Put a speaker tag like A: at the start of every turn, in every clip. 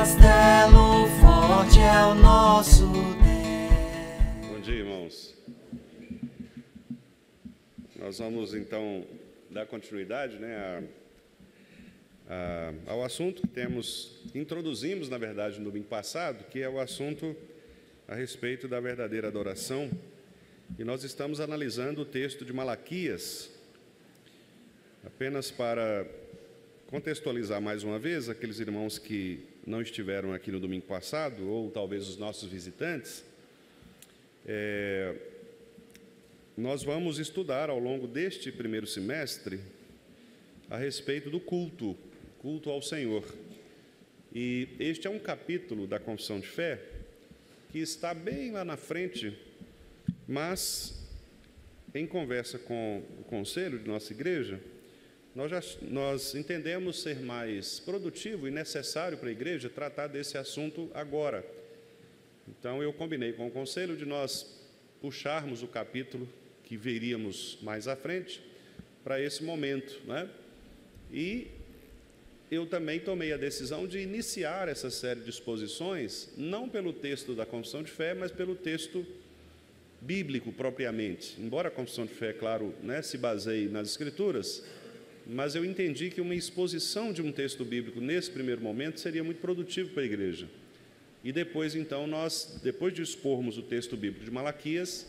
A: castelo forte é o nosso Deus.
B: Bom dia, irmãos. Nós vamos então dar continuidade, ao assunto que introduzimos, na verdade, no domingo passado, que é o assunto a respeito da verdadeira adoração. E nós estamos analisando o texto de Malaquias. Apenas para contextualizar mais uma vez aqueles irmãos que não estiveram aqui no domingo passado, ou talvez os nossos visitantes, nós vamos estudar ao longo deste primeiro semestre a respeito do culto ao Senhor. E este é um capítulo da Confissão de Fé que está bem lá na frente, mas em conversa com o conselho de nossa igreja, nós entendemos ser mais produtivo e necessário para a igreja tratar desse assunto agora. Então, eu combinei com o conselho de nós puxarmos o capítulo que veríamos mais à frente para esse momento, E eu também tomei a decisão de iniciar essa série de exposições, não pelo texto da Confissão de Fé, mas pelo texto bíblico propriamente. Embora a Confissão de Fé, claro, se baseie nas Escrituras, mas eu entendi que uma exposição de um texto bíblico nesse primeiro momento seria muito produtivo para a igreja. E depois, então, depois de expormos o texto bíblico de Malaquias,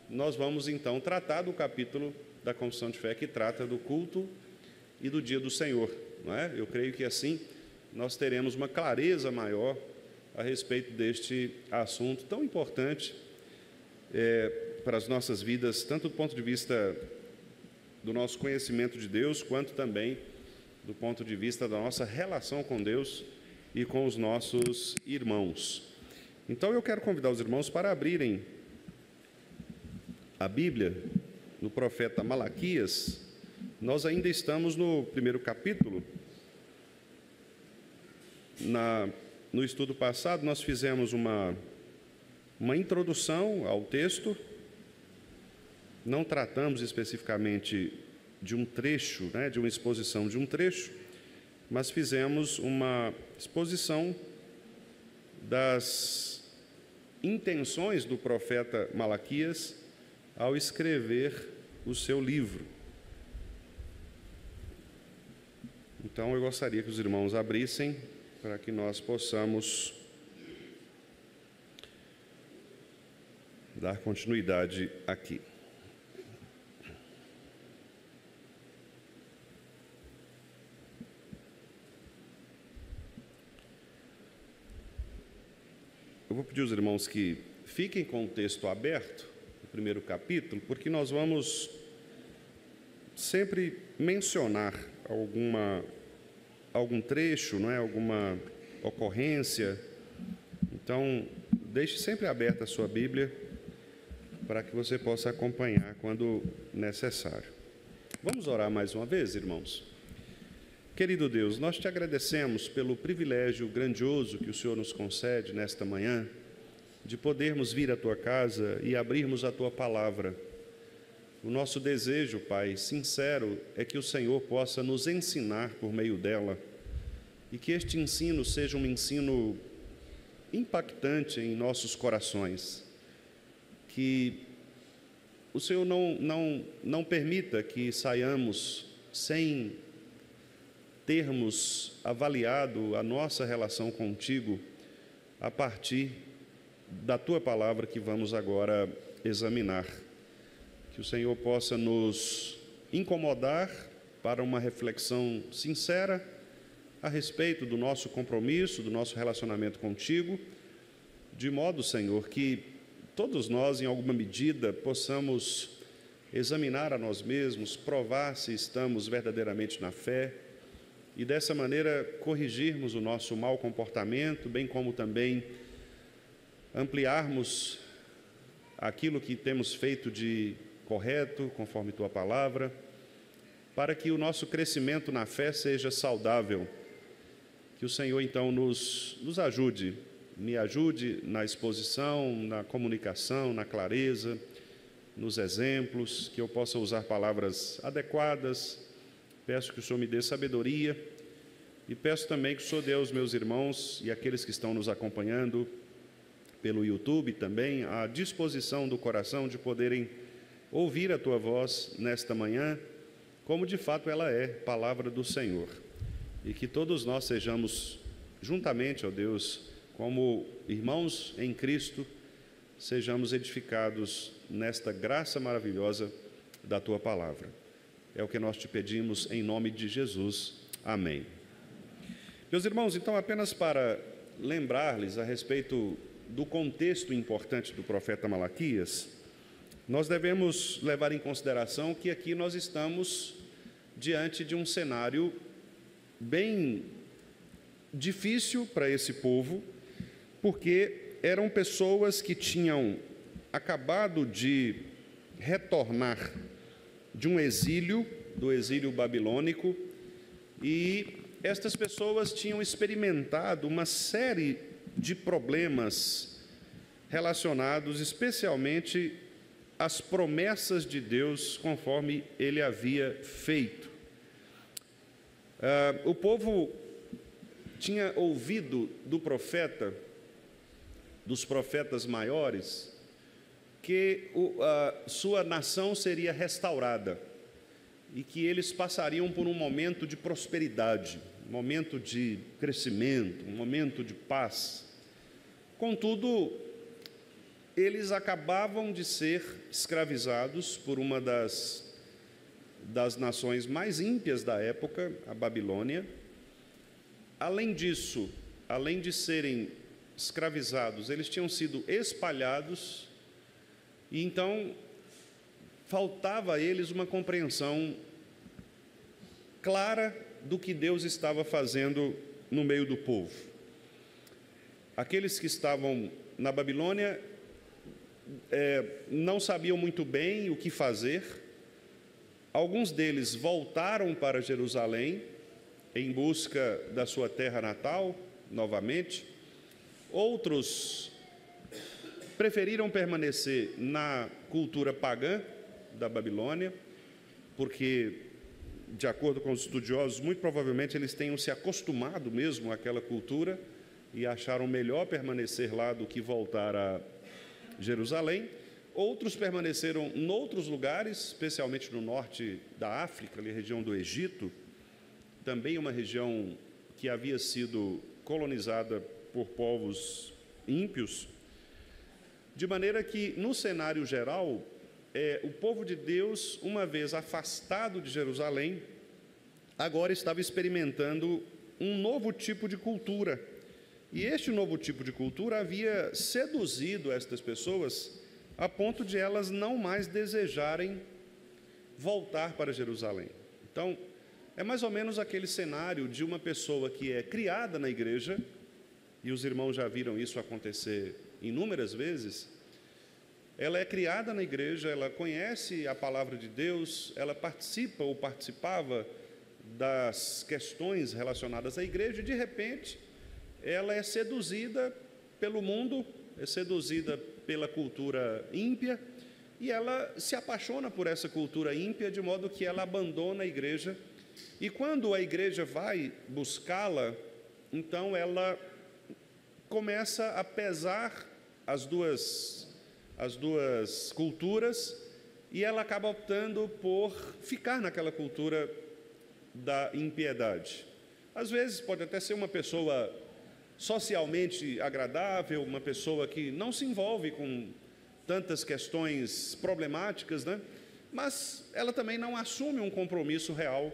B: nós vamos, então, tratar do capítulo da Confissão de Fé que trata do culto e do dia do Senhor. Eu creio que, assim, nós teremos uma clareza maior a respeito deste assunto tão importante para as nossas vidas, tanto do ponto de vista do nosso conhecimento de Deus, quanto também do ponto de vista da nossa relação com Deus e com os nossos irmãos. Então, eu quero convidar os irmãos para abrirem a Bíblia no profeta Malaquias. Nós ainda estamos no primeiro capítulo. No estudo passado, nós fizemos uma introdução ao texto. Não tratamos especificamente de um trecho, de uma exposição de um trecho, mas fizemos uma exposição das intenções do profeta Malaquias ao escrever o seu livro. Então, eu gostaria que os irmãos abrissem para que nós possamos dar continuidade aqui. Eu vou pedir aos irmãos que fiquem com o texto aberto, no primeiro capítulo, porque nós vamos sempre mencionar algum trecho, alguma ocorrência. Então, deixe sempre aberta a sua Bíblia para que você possa acompanhar quando necessário. Vamos orar mais uma vez, irmãos? Querido Deus, nós te agradecemos pelo privilégio grandioso que o Senhor nos concede nesta manhã, de podermos vir à tua casa e abrirmos a tua palavra. O nosso desejo, Pai, sincero, é que o Senhor possa nos ensinar por meio dela e que este ensino seja um ensino impactante em nossos corações. Que o Senhor não permita que saiamos sem termos avaliado a nossa relação contigo a partir da tua palavra que vamos agora examinar. Que o Senhor possa nos incomodar para uma reflexão sincera a respeito do nosso compromisso, do nosso relacionamento contigo, de modo, Senhor, que todos nós, em alguma medida, possamos examinar a nós mesmos, provar se estamos verdadeiramente na fé, e dessa maneira corrigirmos o nosso mau comportamento, bem como também ampliarmos aquilo que temos feito de correto, conforme tua palavra, para que o nosso crescimento na fé seja saudável. Que o Senhor, então, nos ajude, me ajude na exposição, na comunicação, na clareza, nos exemplos, que eu possa usar palavras adequadas. Peço que o Senhor me dê sabedoria E peço também que o Senhor dê aos meus irmãos e aqueles que estão nos acompanhando pelo YouTube também a disposição do coração de poderem ouvir a Tua voz nesta manhã, como de fato ela é, palavra do Senhor. E que todos nós sejamos juntamente, ó Deus, como irmãos em Cristo, sejamos edificados nesta graça maravilhosa da Tua palavra. É o que nós te pedimos em nome de Jesus. Amém. Meus irmãos, então, apenas para lembrar-lhes a respeito do contexto importante do profeta Malaquias, nós devemos levar em consideração que aqui nós estamos diante de um cenário bem difícil para esse povo, porque eram pessoas que tinham acabado de retornar de um exílio, do exílio babilônico, e estas pessoas tinham experimentado uma série de problemas relacionados especialmente às promessas de Deus conforme Ele havia feito. O povo tinha ouvido do profeta, dos profetas maiores, que sua nação seria restaurada e que eles passariam por um momento de prosperidade, um momento de crescimento, um momento de paz. Contudo, eles acabavam de ser escravizados por uma das nações mais ímpias da época, a Babilônia. Além disso, além de serem escravizados, eles tinham sido espalhados, e então faltava a eles uma compreensão clara do que Deus estava fazendo no meio do povo. Aqueles que estavam na Babilônia não sabiam muito bem o que fazer. Alguns deles voltaram para Jerusalém em busca da sua terra natal, novamente. Outros preferiram permanecer na cultura pagã da Babilônia, porque, de acordo com os estudiosos, muito provavelmente eles tenham se acostumado mesmo àquela cultura e acharam melhor permanecer lá do que voltar a Jerusalém. Outros permaneceram em outros lugares, especialmente no norte da África, ali a região do Egito, também uma região que havia sido colonizada por povos ímpios, de maneira que, no cenário geral, o povo de Deus, uma vez afastado de Jerusalém, agora estava experimentando um novo tipo de cultura. E este novo tipo de cultura havia seduzido estas pessoas a ponto de elas não mais desejarem voltar para Jerusalém. Então, é mais ou menos aquele cenário de uma pessoa que é criada na igreja, e os irmãos já viram isso acontecer inúmeras vezes. Ela é criada na igreja, ela conhece a palavra de Deus, ela participa ou participava das questões relacionadas à igreja, e de repente ela é seduzida pelo mundo, é seduzida pela cultura ímpia, e ela se apaixona por essa cultura ímpia, de modo que ela abandona a igreja, e quando a igreja vai buscá-la, então ela começa a pesar as duas culturas, e ela acaba optando por ficar naquela cultura da impiedade. Às vezes pode até ser uma pessoa socialmente agradável, uma pessoa que não se envolve com tantas questões problemáticas, né? Mas ela também não assume um compromisso real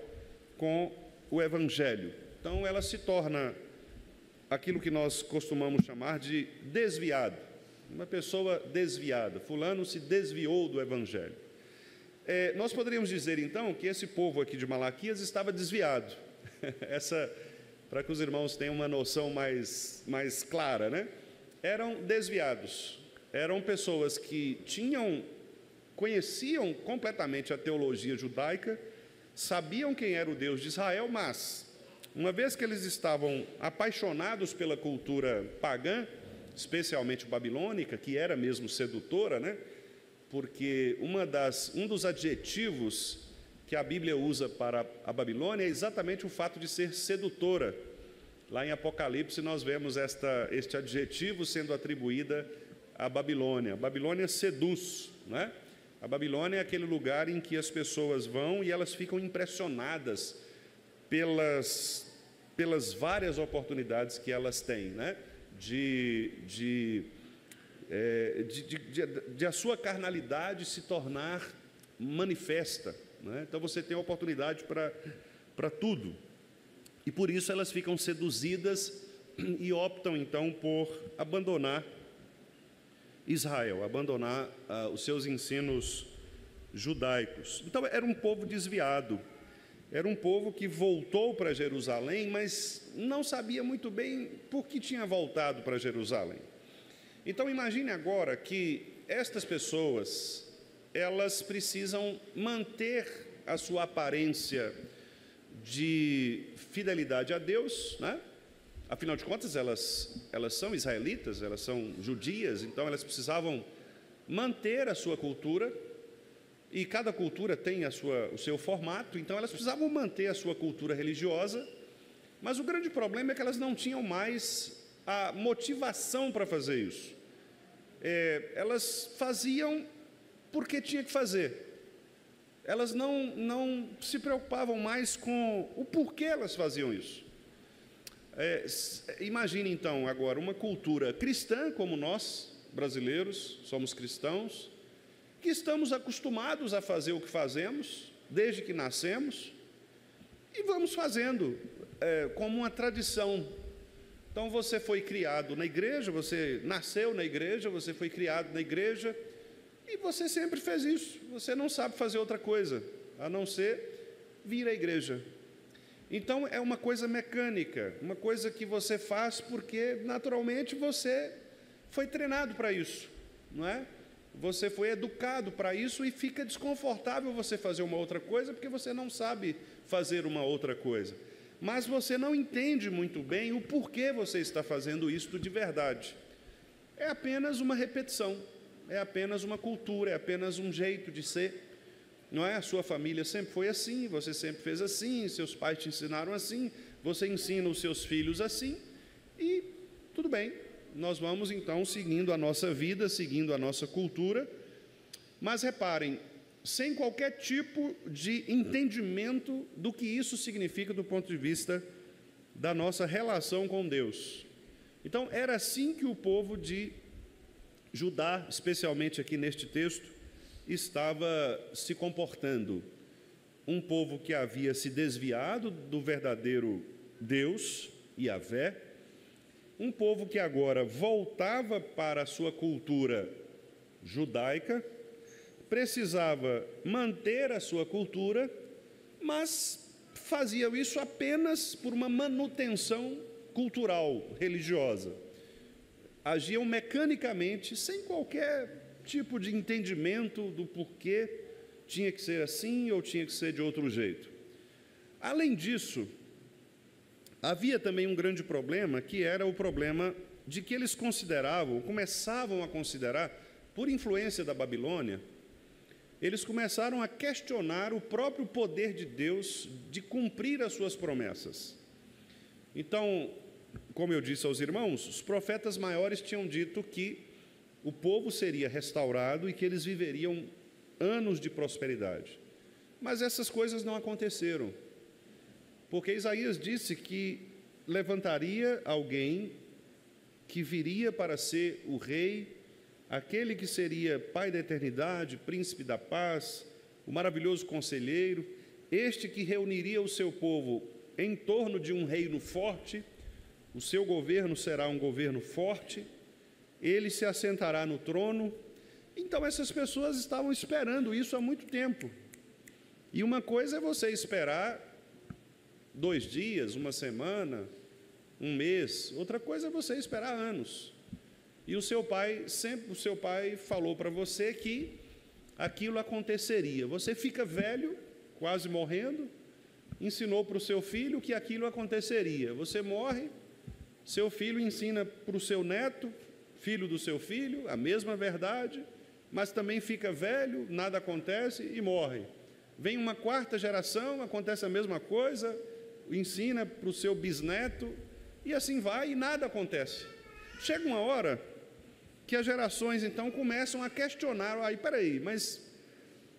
B: com o Evangelho. Então ela se torna aquilo que nós costumamos chamar de desviado, uma pessoa desviada. Fulano se desviou do Evangelho. Nós poderíamos dizer então que esse povo aqui de Malaquias estava desviado. Para que os irmãos tenham uma noção mais clara, né? Eram desviados, eram pessoas que conheciam completamente a teologia judaica, sabiam quem era o Deus de Israel, mas, uma vez que eles estavam apaixonados pela cultura pagã, especialmente babilônica, que era mesmo sedutora, né? Porque um dos adjetivos que a Bíblia usa para a Babilônia é exatamente o fato de ser sedutora. Lá em Apocalipse nós vemos este adjetivo sendo atribuída à Babilônia. A Babilônia seduz, né? A Babilônia é aquele lugar em que as pessoas vão e elas ficam impressionadas pelas várias oportunidades que elas têm, né? De a sua carnalidade se tornar manifesta, né? Então você tem oportunidade para tudo. E por isso elas ficam seduzidas e optam então por abandonar Israel, abandonar os seus ensinos judaicos. Então era um povo desviado, era um povo que voltou para Jerusalém, mas não sabia muito bem por que tinha voltado para Jerusalém. Então imagine agora que estas pessoas, elas precisam manter a sua aparência de fidelidade a Deus, né? Afinal de contas, elas são israelitas, elas são judias, então elas precisavam manter a sua cultura, e cada cultura tem o seu formato, então elas precisavam manter a sua cultura religiosa, mas o grande problema é que elas não tinham mais a motivação para fazer isso. Elas faziam porque tinha que fazer. Elas não se preocupavam mais com o porquê elas faziam isso. Imagine então agora uma cultura cristã, como nós, brasileiros, somos cristãos, que estamos acostumados a fazer o que fazemos, desde que nascemos, e vamos fazendo como uma tradição. Então você foi criado na igreja, você nasceu na igreja, você foi criado na igreja, e você sempre fez isso. Você não sabe fazer outra coisa, a não ser vir à igreja. Então é uma coisa mecânica, uma coisa que você faz porque naturalmente você foi treinado para isso, não é? Você foi educado para isso e fica desconfortável você fazer uma outra coisa porque você não sabe fazer uma outra coisa. Mas você não entende muito bem o porquê você está fazendo isso de verdade. É apenas uma repetição, é apenas uma cultura, é apenas um jeito de ser. Não é? A sua família sempre foi assim, você sempre fez assim, seus pais te ensinaram assim, você ensina os seus filhos assim, e tudo bem. Nós vamos então seguindo a nossa vida, seguindo a nossa cultura, mas reparem, sem qualquer tipo de entendimento do que isso significa do ponto de vista da nossa relação com Deus. Então, era assim que o povo de Judá, especialmente aqui neste texto, estava se comportando. Um povo que havia se desviado do verdadeiro Deus, Yahvé, um povo que agora voltava para a sua cultura judaica, precisava manter a sua cultura, mas fazia isso apenas por uma manutenção cultural, religiosa. Agiam mecanicamente, sem qualquer tipo de entendimento do porquê tinha que ser assim ou tinha que ser de outro jeito. Além disso, havia também um grande problema, que era o problema de que eles começavam a considerar, por influência da Babilônia, eles começaram a questionar o próprio poder de Deus de cumprir as suas promessas. Então, como eu disse aos irmãos, os profetas maiores tinham dito que o povo seria restaurado e que eles viveriam anos de prosperidade. Mas essas coisas não aconteceram. Porque Isaías disse que levantaria alguém que viria para ser o rei, aquele que seria Pai da eternidade, Príncipe da paz, o maravilhoso conselheiro, este que reuniria o seu povo em torno de um reino forte, o seu governo será um governo forte, ele se assentará no trono. Então essas pessoas estavam esperando isso há muito tempo. E uma coisa é você esperar 2 dias, uma semana, um mês, outra coisa é você esperar anos. E o seu pai falou para você que aquilo aconteceria. Você fica velho, quase morrendo, ensinou para o seu filho que aquilo aconteceria. Você morre, seu filho ensina para o seu neto, filho do seu filho, a mesma verdade, mas também fica velho, nada acontece e morre. Vem uma quarta geração, acontece a mesma coisa, ensina para o seu bisneto, e assim vai, e nada acontece. Chega uma hora que as gerações, então, começam a questionar, aí, peraí, mas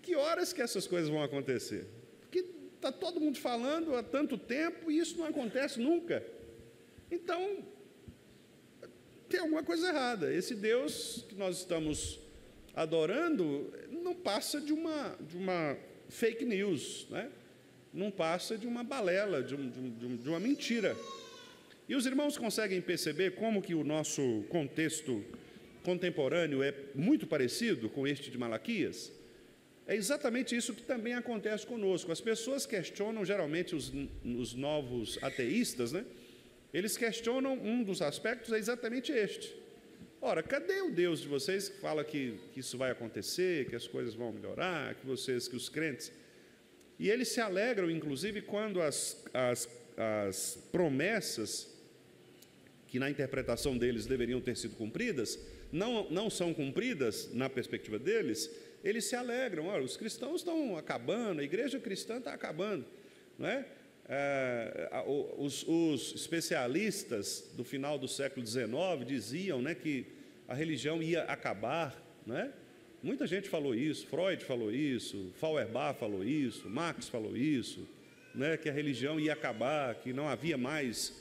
B: que horas que essas coisas vão acontecer? Porque está todo mundo falando há tanto tempo e isso não acontece nunca. Então, tem alguma coisa errada. Esse Deus que nós estamos adorando não passa de uma fake news, né? Não passa de uma balela, de uma mentira. E os irmãos conseguem perceber como que o nosso contexto contemporâneo é muito parecido com este de Malaquias? É exatamente isso que também acontece conosco. As pessoas questionam, geralmente os novos ateístas, né? Eles questionam um dos aspectos, é exatamente este. Ora, cadê o Deus de vocês que fala que isso vai acontecer, que as coisas vão melhorar, que os crentes... E eles se alegram, inclusive, quando as promessas, que na interpretação deles deveriam ter sido cumpridas, não são cumpridas na perspectiva deles, eles se alegram. Olha, os cristãos estão acabando, a igreja cristã está acabando, não é? Os especialistas do final do século XIX diziam, né, que a religião ia acabar, não é? Muita gente falou isso, Freud falou isso, Feuerbach falou isso, Marx falou isso, né, que a religião ia acabar, que não havia mais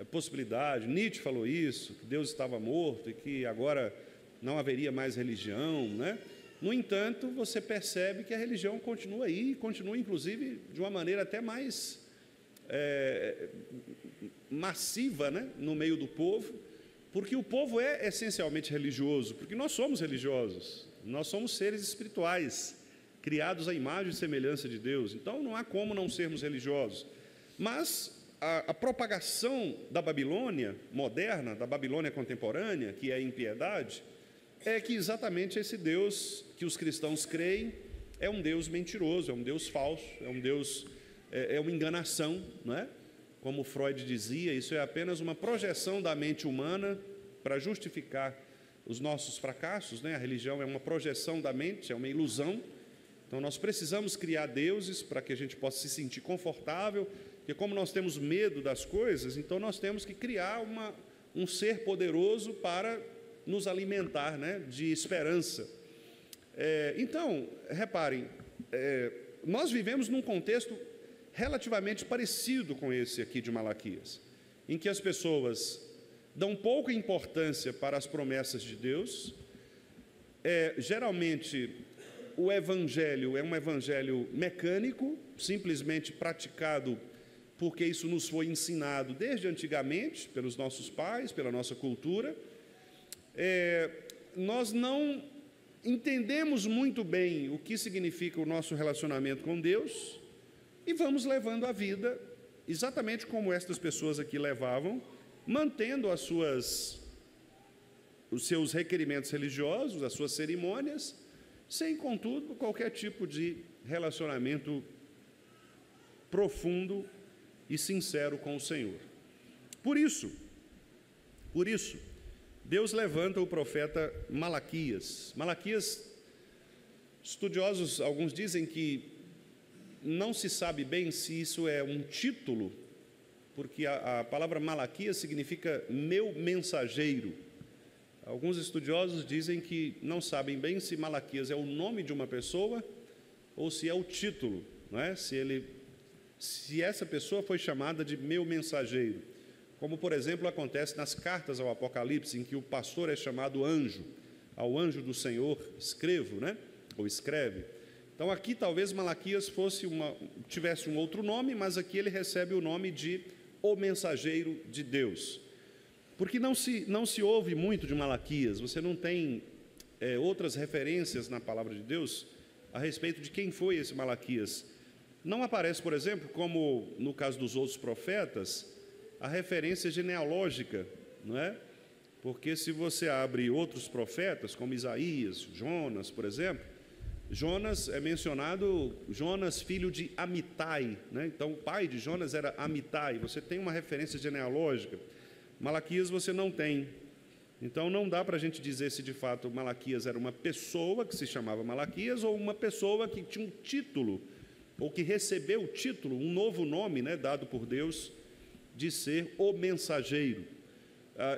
B: possibilidade. Nietzsche falou isso, que Deus estava morto e que agora não haveria mais religião, né? No entanto, você percebe que a religião continua aí, continua inclusive de uma maneira até mais massiva, né, no meio do povo, porque o povo é essencialmente religioso, porque nós somos religiosos, nós somos seres espirituais, criados à imagem e semelhança de Deus, então não há como não sermos religiosos. Mas a propagação da Babilônia moderna, da Babilônia contemporânea, que é a impiedade, é que exatamente esse Deus que os cristãos creem é um Deus mentiroso, é um Deus falso, é um Deus, é uma enganação, não é? Como Freud dizia, isso é apenas uma projeção da mente humana para justificar os nossos fracassos, né? A religião é uma projeção da mente, é uma ilusão. Então nós precisamos criar deuses para que a gente possa se sentir confortável, porque como nós temos medo das coisas, então nós temos que criar um ser poderoso para nos alimentar, né, de esperança. Então, reparem, nós vivemos num contexto relativamente parecido com esse aqui de Malaquias, em que as pessoas dão pouca importância para as promessas de Deus. Geralmente, o evangelho é um evangelho mecânico, simplesmente praticado porque isso nos foi ensinado desde antigamente, pelos nossos pais, pela nossa cultura. Nós não entendemos muito bem o que significa o nosso relacionamento com Deus e vamos levando a vida exatamente como estas pessoas aqui levavam, mantendo os seus requerimentos religiosos, as suas cerimônias, sem, contudo, qualquer tipo de relacionamento profundo e sincero com o Senhor. Por isso, Deus levanta o profeta Malaquias. Malaquias, estudiosos, alguns dizem que não se sabe bem se isso é um título, porque a palavra Malaquias significa meu mensageiro. Alguns estudiosos dizem que não sabem bem se Malaquias é o nome de uma pessoa ou se é o título, não é? Se essa pessoa foi chamada de meu mensageiro, como, por exemplo, acontece nas cartas ao Apocalipse, em que o pastor é chamado anjo, ao anjo do Senhor escrevo, né? Ou escreve. Então, aqui talvez Malaquias tivesse um outro nome, mas aqui ele recebe o nome de o mensageiro de Deus. Porque não se ouve muito de Malaquias, você não tem outras referências na palavra de Deus a respeito de quem foi esse Malaquias. Não aparece, por exemplo, como no caso dos outros profetas, a referência genealógica, não é? Porque se você abre outros profetas, como Isaías, Jonas, por exemplo, Jonas é mencionado, Jonas, filho de Amitai, né? Então o pai de Jonas era Amitai, você tem uma referência genealógica. Malaquias você não tem. Então não dá para a gente dizer se de fato Malaquias era uma pessoa que se chamava Malaquias ou uma pessoa que tinha um título ou que recebeu o título, um novo nome, né, dado por Deus, de ser o mensageiro.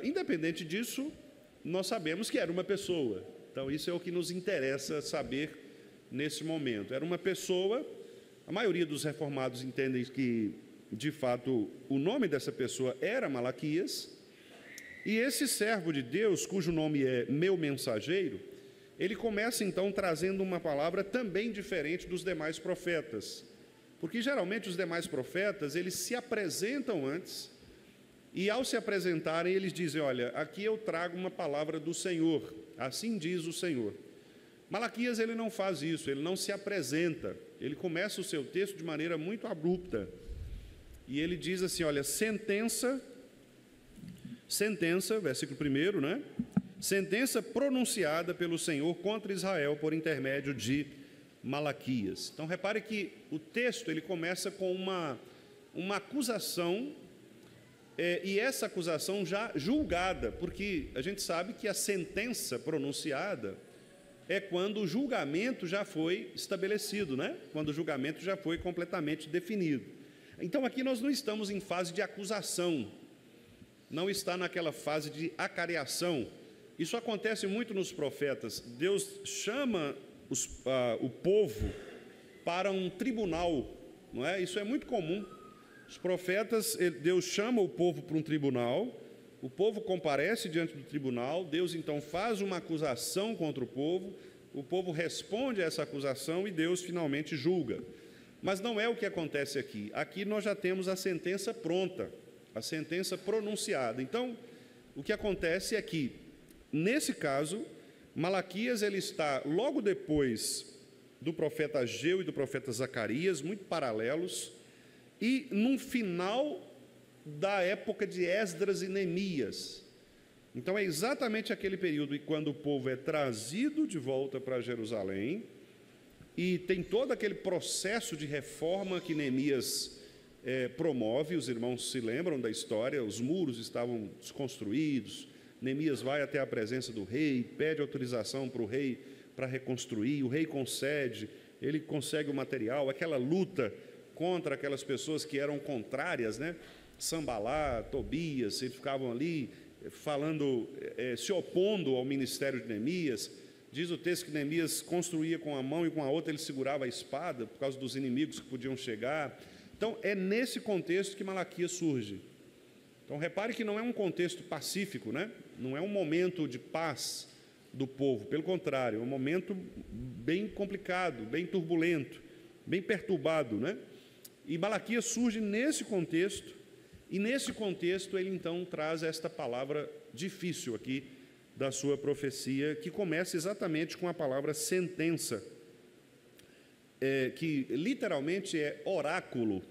B: Independente disso, nós sabemos que era uma pessoa. Então, isso é o que nos interessa saber nesse momento. Era uma pessoa, a maioria dos reformados entendem que, de fato, o nome dessa pessoa era Malaquias, e esse servo de Deus, cujo nome é meu mensageiro, ele começa então trazendo uma palavra também diferente dos demais profetas, porque geralmente os demais profetas, eles se apresentam antes, e ao se apresentarem, eles dizem, olha, aqui eu trago uma palavra do Senhor, assim diz o Senhor. Malaquias, ele não faz isso, ele não se apresenta, ele começa o seu texto de maneira muito abrupta, e ele diz assim, olha, sentença, versículo 1, né? Sentença pronunciada pelo Senhor contra Israel por intermédio de Malaquias. Então, repare que o texto, ele começa com uma acusação, e essa acusação já julgada, porque a gente sabe que a sentença pronunciada é quando o julgamento já foi estabelecido, né? Quando o julgamento já foi completamente definido. Então, aqui nós não estamos em fase de acusação, não está naquela fase de acareação. Isso acontece muito nos profetas. Deus chama o povo para um tribunal, não é? Isso é muito comum. Os profetas, Deus chama o povo para um tribunal, o povo comparece diante do tribunal, Deus então faz uma acusação contra o povo responde a essa acusação e Deus finalmente julga. Mas não é o que acontece aqui. Aqui nós já temos a sentença pronta, a sentença pronunciada. Então, o que acontece é que, nesse caso, Malaquias ele está logo depois do profeta Ageu e do profeta Zacarias, muito paralelos, e no final da época de Esdras e Neemias. Então, é exatamente aquele período em quando o povo é trazido de volta para Jerusalém, e tem todo aquele processo de reforma que Neemias promove. Os irmãos se lembram da história, os muros estavam desconstruídos, Neemias vai até a presença do rei, pede autorização para o rei para reconstruir, o rei concede, ele consegue o material, aquela luta contra aquelas pessoas que eram contrárias, né? Sambalá, Tobias, eles ficavam ali falando, se opondo ao ministério de Neemias. Diz o texto que Neemias construía com a mão e com a outra ele segurava a espada, por causa dos inimigos que podiam chegar. Então, é nesse contexto que Malaquias surge. Então, repare que não é um contexto pacífico, né? Não é um momento de paz do povo, pelo contrário, é um momento bem complicado, bem turbulento, bem perturbado, né? E Malaquias surge nesse contexto, e nesse contexto ele então traz esta palavra difícil aqui da sua profecia, que começa exatamente com a palavra sentença, que literalmente é oráculo.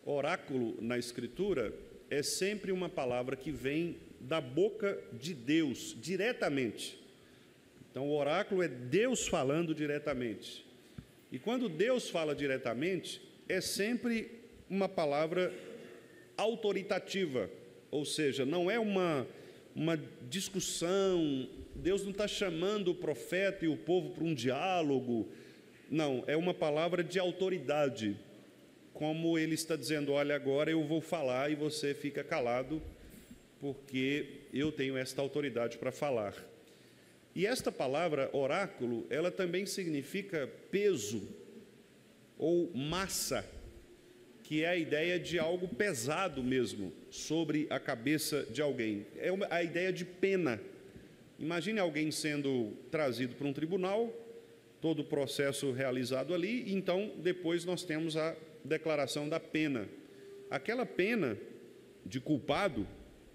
B: Oráculo na Escritura é sempre uma palavra que vem da boca de Deus, diretamente. Então, o oráculo é Deus falando diretamente. E quando Deus fala diretamente, é sempre uma palavra autoritativa, ou seja, não é uma discussão, Deus não está chamando o profeta e o povo para um diálogo, não, é uma palavra de autoridade, como ele está dizendo, olha, agora eu vou falar e você fica calado, porque eu tenho esta autoridade para falar. E esta palavra, oráculo, ela também significa peso ou massa, que é a ideia de algo pesado mesmo, sobre a cabeça de alguém. É a ideia de pena. Imagine alguém sendo trazido para um tribunal, todo o processo realizado ali, e então depois nós temos a declaração da pena. Aquela pena de culpado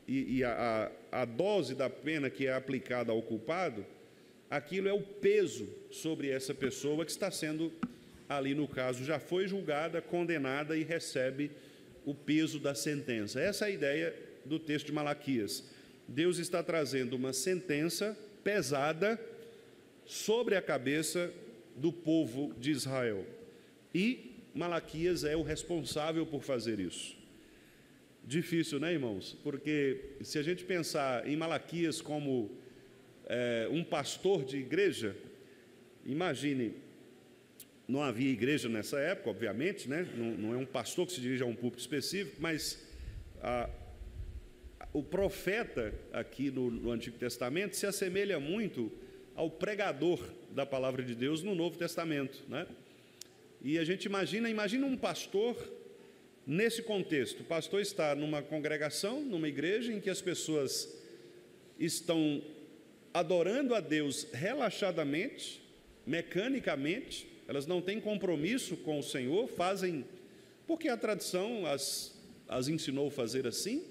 B: e a dose da pena que é aplicada ao culpado, aquilo é o peso sobre essa pessoa que está sendo, ali no caso, já foi julgada, condenada e recebe o peso da sentença. Essa é a ideia do texto de Malaquias. Deus está trazendo uma sentença pesada sobre a cabeça do povo de Israel. E Malaquias é o responsável por fazer isso. Difícil, né, irmãos? Porque se a gente pensar em Malaquias como um pastor de igreja, imagine, não havia igreja nessa época, obviamente, né? Não é um pastor que se dirige a um púlpito específico, mas o profeta aqui no Antigo Testamento se assemelha muito ao pregador da palavra de Deus no Novo Testamento, né? E a gente imagina um pastor nesse contexto. O pastor está numa congregação, numa igreja em que as pessoas estão adorando a Deus relaxadamente, mecanicamente, elas não têm compromisso com o Senhor, fazem porque a tradição as ensinou a fazer assim.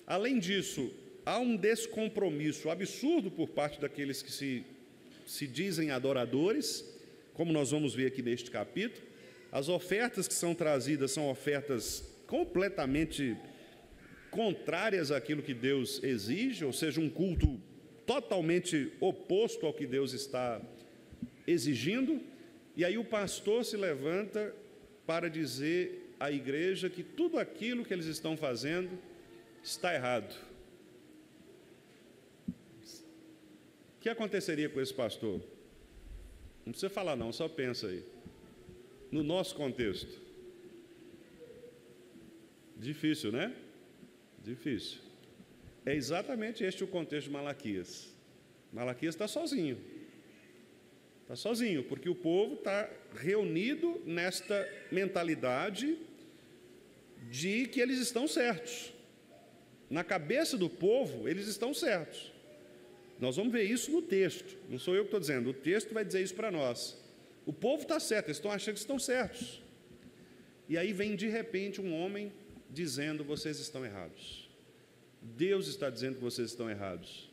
B: Além disso, há um descompromisso absurdo por parte daqueles que se dizem adoradores, como nós vamos ver aqui neste capítulo. As ofertas que são trazidas são ofertas completamente contrárias àquilo que Deus exige, ou seja, um culto totalmente oposto ao que Deus está exigindo. E aí o pastor se levanta para dizer à igreja que tudo aquilo que eles estão fazendo está errado. O que aconteceria com esse pastor? Não precisa falar não, só pensa aí. No nosso contexto. Difícil, né? Difícil. É exatamente este o contexto de Malaquias. Malaquias está sozinho. Está sozinho, porque o povo está reunido nesta mentalidade de que eles estão certos. Na cabeça do povo, eles estão certos. Nós vamos ver isso no texto. Não sou eu que estou dizendo, o texto vai dizer isso para nós. O povo está certo, eles estão achando que estão certos. E aí vem de repente um homem dizendo: vocês estão errados. Deus está dizendo que vocês estão errados.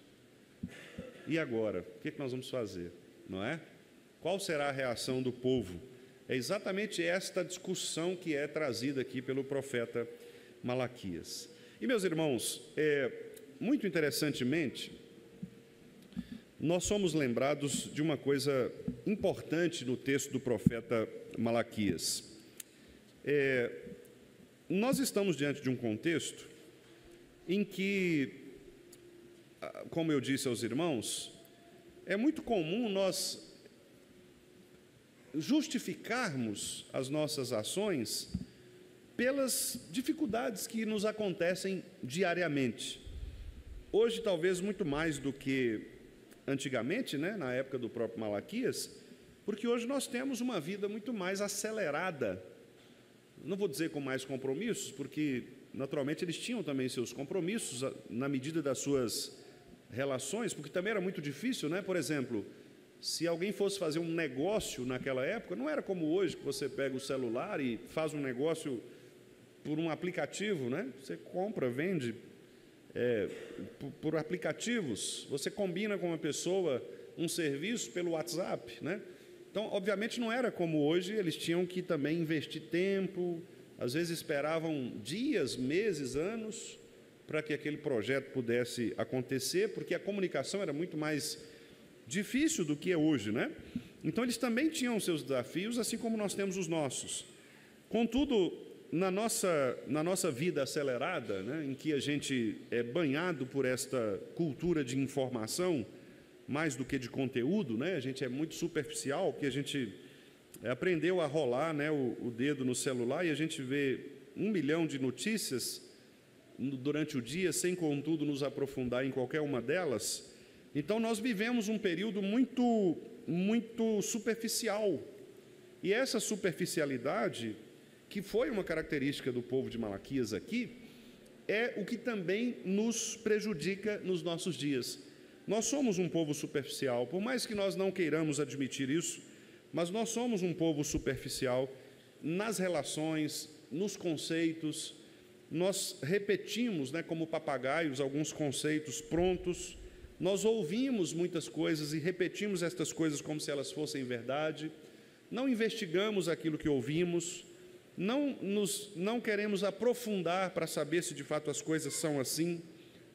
B: E agora? O que nós vamos fazer? Não é? Qual será a reação do povo? É exatamente esta discussão que é trazida aqui pelo profeta Malaquias. E, meus irmãos, muito interessantemente, nós somos lembrados de uma coisa importante no texto do profeta Malaquias. Nós estamos diante de um contexto em que, como eu disse aos irmãos, é muito comum nós justificarmos as nossas ações pelas dificuldades que nos acontecem diariamente. Hoje, talvez muito mais do que antigamente, né, na época do próprio Malaquias, porque hoje nós temos uma vida muito mais acelerada. Não vou dizer com mais compromissos, porque naturalmente eles tinham também seus compromissos na medida das suas relações, porque também era muito difícil, né? Por exemplo, se alguém fosse fazer um negócio naquela época, não era como hoje, que você pega o celular e faz um negócio por um aplicativo, né? Você compra, vende por aplicativos, você combina com uma pessoa um serviço pelo WhatsApp, né? Então, obviamente, não era como hoje, eles tinham que também investir tempo, às vezes esperavam dias, meses, anos, para que aquele projeto pudesse acontecer, porque a comunicação era muito mais difícil do que é hoje, né? Então, eles também tinham seus desafios, assim como nós temos os nossos. Contudo, na nossa vida acelerada, né, em que a gente é banhado por esta cultura de informação, mais do que de conteúdo, né? A gente é muito superficial, porque a gente aprendeu a rolar, né, o dedo no celular e a gente vê 1 milhão de notícias durante o dia, sem, contudo, nos aprofundar em qualquer uma delas. Então, nós vivemos um período muito, muito superficial. E essa superficialidade, que foi uma característica do povo de Malaquias aqui, é o que também nos prejudica nos nossos dias. Nós somos um povo superficial, por mais que nós não queiramos admitir isso, mas nós somos um povo superficial nas relações, nos conceitos. Nós repetimos, né, como papagaios, alguns conceitos prontos. Nós ouvimos muitas coisas e repetimos estas coisas como se elas fossem verdade. Não investigamos aquilo que ouvimos. Não queremos aprofundar para saber se de fato as coisas são assim,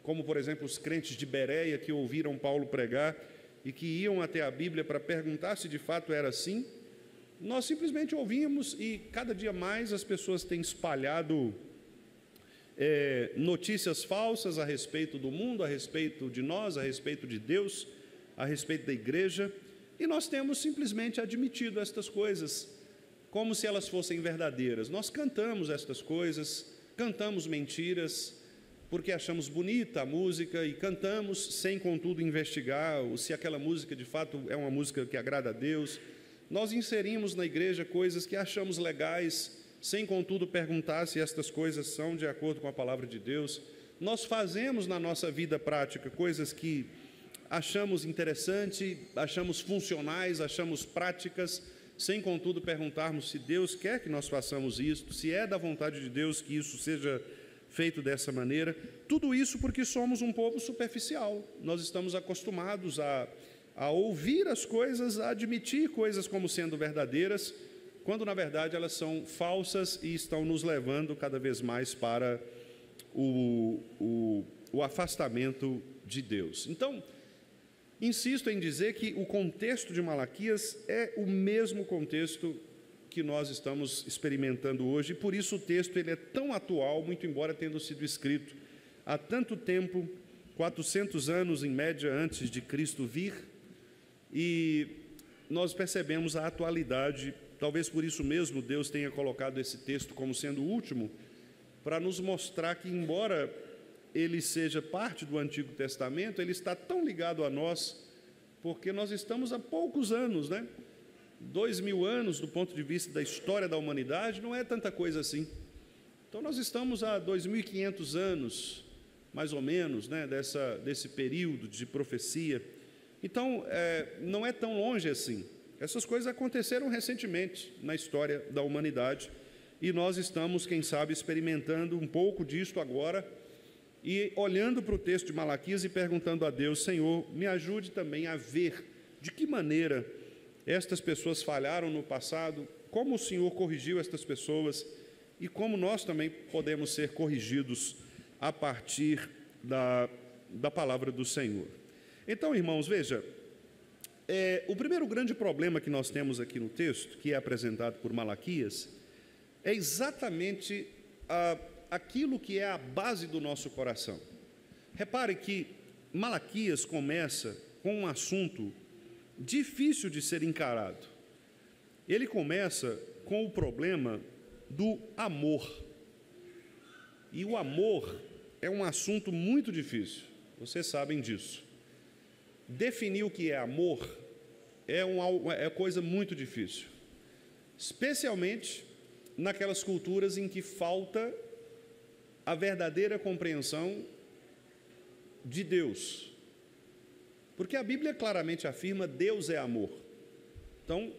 B: como, por exemplo, os crentes de Bereia que ouviram Paulo pregar e que iam até a Bíblia para perguntar se de fato era assim. Nós simplesmente ouvimos e cada dia mais as pessoas têm espalhado notícias falsas a respeito do mundo, a respeito de nós, a respeito de Deus, a respeito da igreja. E nós temos simplesmente admitido estas coisas como se elas fossem verdadeiras. Nós cantamos estas coisas, cantamos mentiras, porque achamos bonita a música e cantamos sem, contudo, investigar se aquela música de fato é uma música que agrada a Deus. Nós inserimos na igreja coisas que achamos legais, sem, contudo, perguntar se estas coisas são de acordo com a palavra de Deus. Nós fazemos na nossa vida prática coisas que achamos interessante, achamos funcionais, achamos práticas, sem, contudo, perguntarmos se Deus quer que nós façamos isso, se é da vontade de Deus que isso seja feito dessa maneira. Tudo isso porque somos um povo superficial. Nós estamos acostumados a ouvir as coisas, a admitir coisas como sendo verdadeiras, quando, na verdade, elas são falsas e estão nos levando cada vez mais para o afastamento de Deus. Então, insisto em dizer que o contexto de Malaquias é o mesmo contexto que nós estamos experimentando hoje, e por isso o texto ele é tão atual, muito embora tendo sido escrito há tanto tempo, 400 anos em média antes de Cristo vir, e nós percebemos a atualidade. Talvez por isso mesmo Deus tenha colocado esse texto como sendo o último, para nos mostrar que, embora ele seja parte do Antigo Testamento, ele está tão ligado a nós, porque nós estamos há poucos anos, 2000 anos, do ponto de vista da história da humanidade, não é tanta coisa assim. Então, nós estamos há 2.500 anos, mais ou menos, desse período de profecia. Então, não é tão longe assim. Essas coisas aconteceram recentemente na história da humanidade, e nós estamos, quem sabe, experimentando um pouco disto agora, e olhando para o texto de Malaquias e perguntando a Deus: Senhor, me ajude também a ver de que maneira estas pessoas falharam no passado, como o Senhor corrigiu estas pessoas e como nós também podemos ser corrigidos a partir da palavra do Senhor. Então, irmãos, veja, o primeiro grande problema que nós temos aqui no texto, que é apresentado por Malaquias, é exatamente aquilo que é a base do nosso coração. Repare que Malaquias começa com um assunto difícil de ser encarado. Ele começa com o problema do amor. E o amor é um assunto muito difícil, vocês sabem disso. Definir o que é amor é coisa muito difícil, especialmente naquelas culturas em que falta a verdadeira compreensão de Deus. Porque a Bíblia claramente afirma: Deus é amor. Então,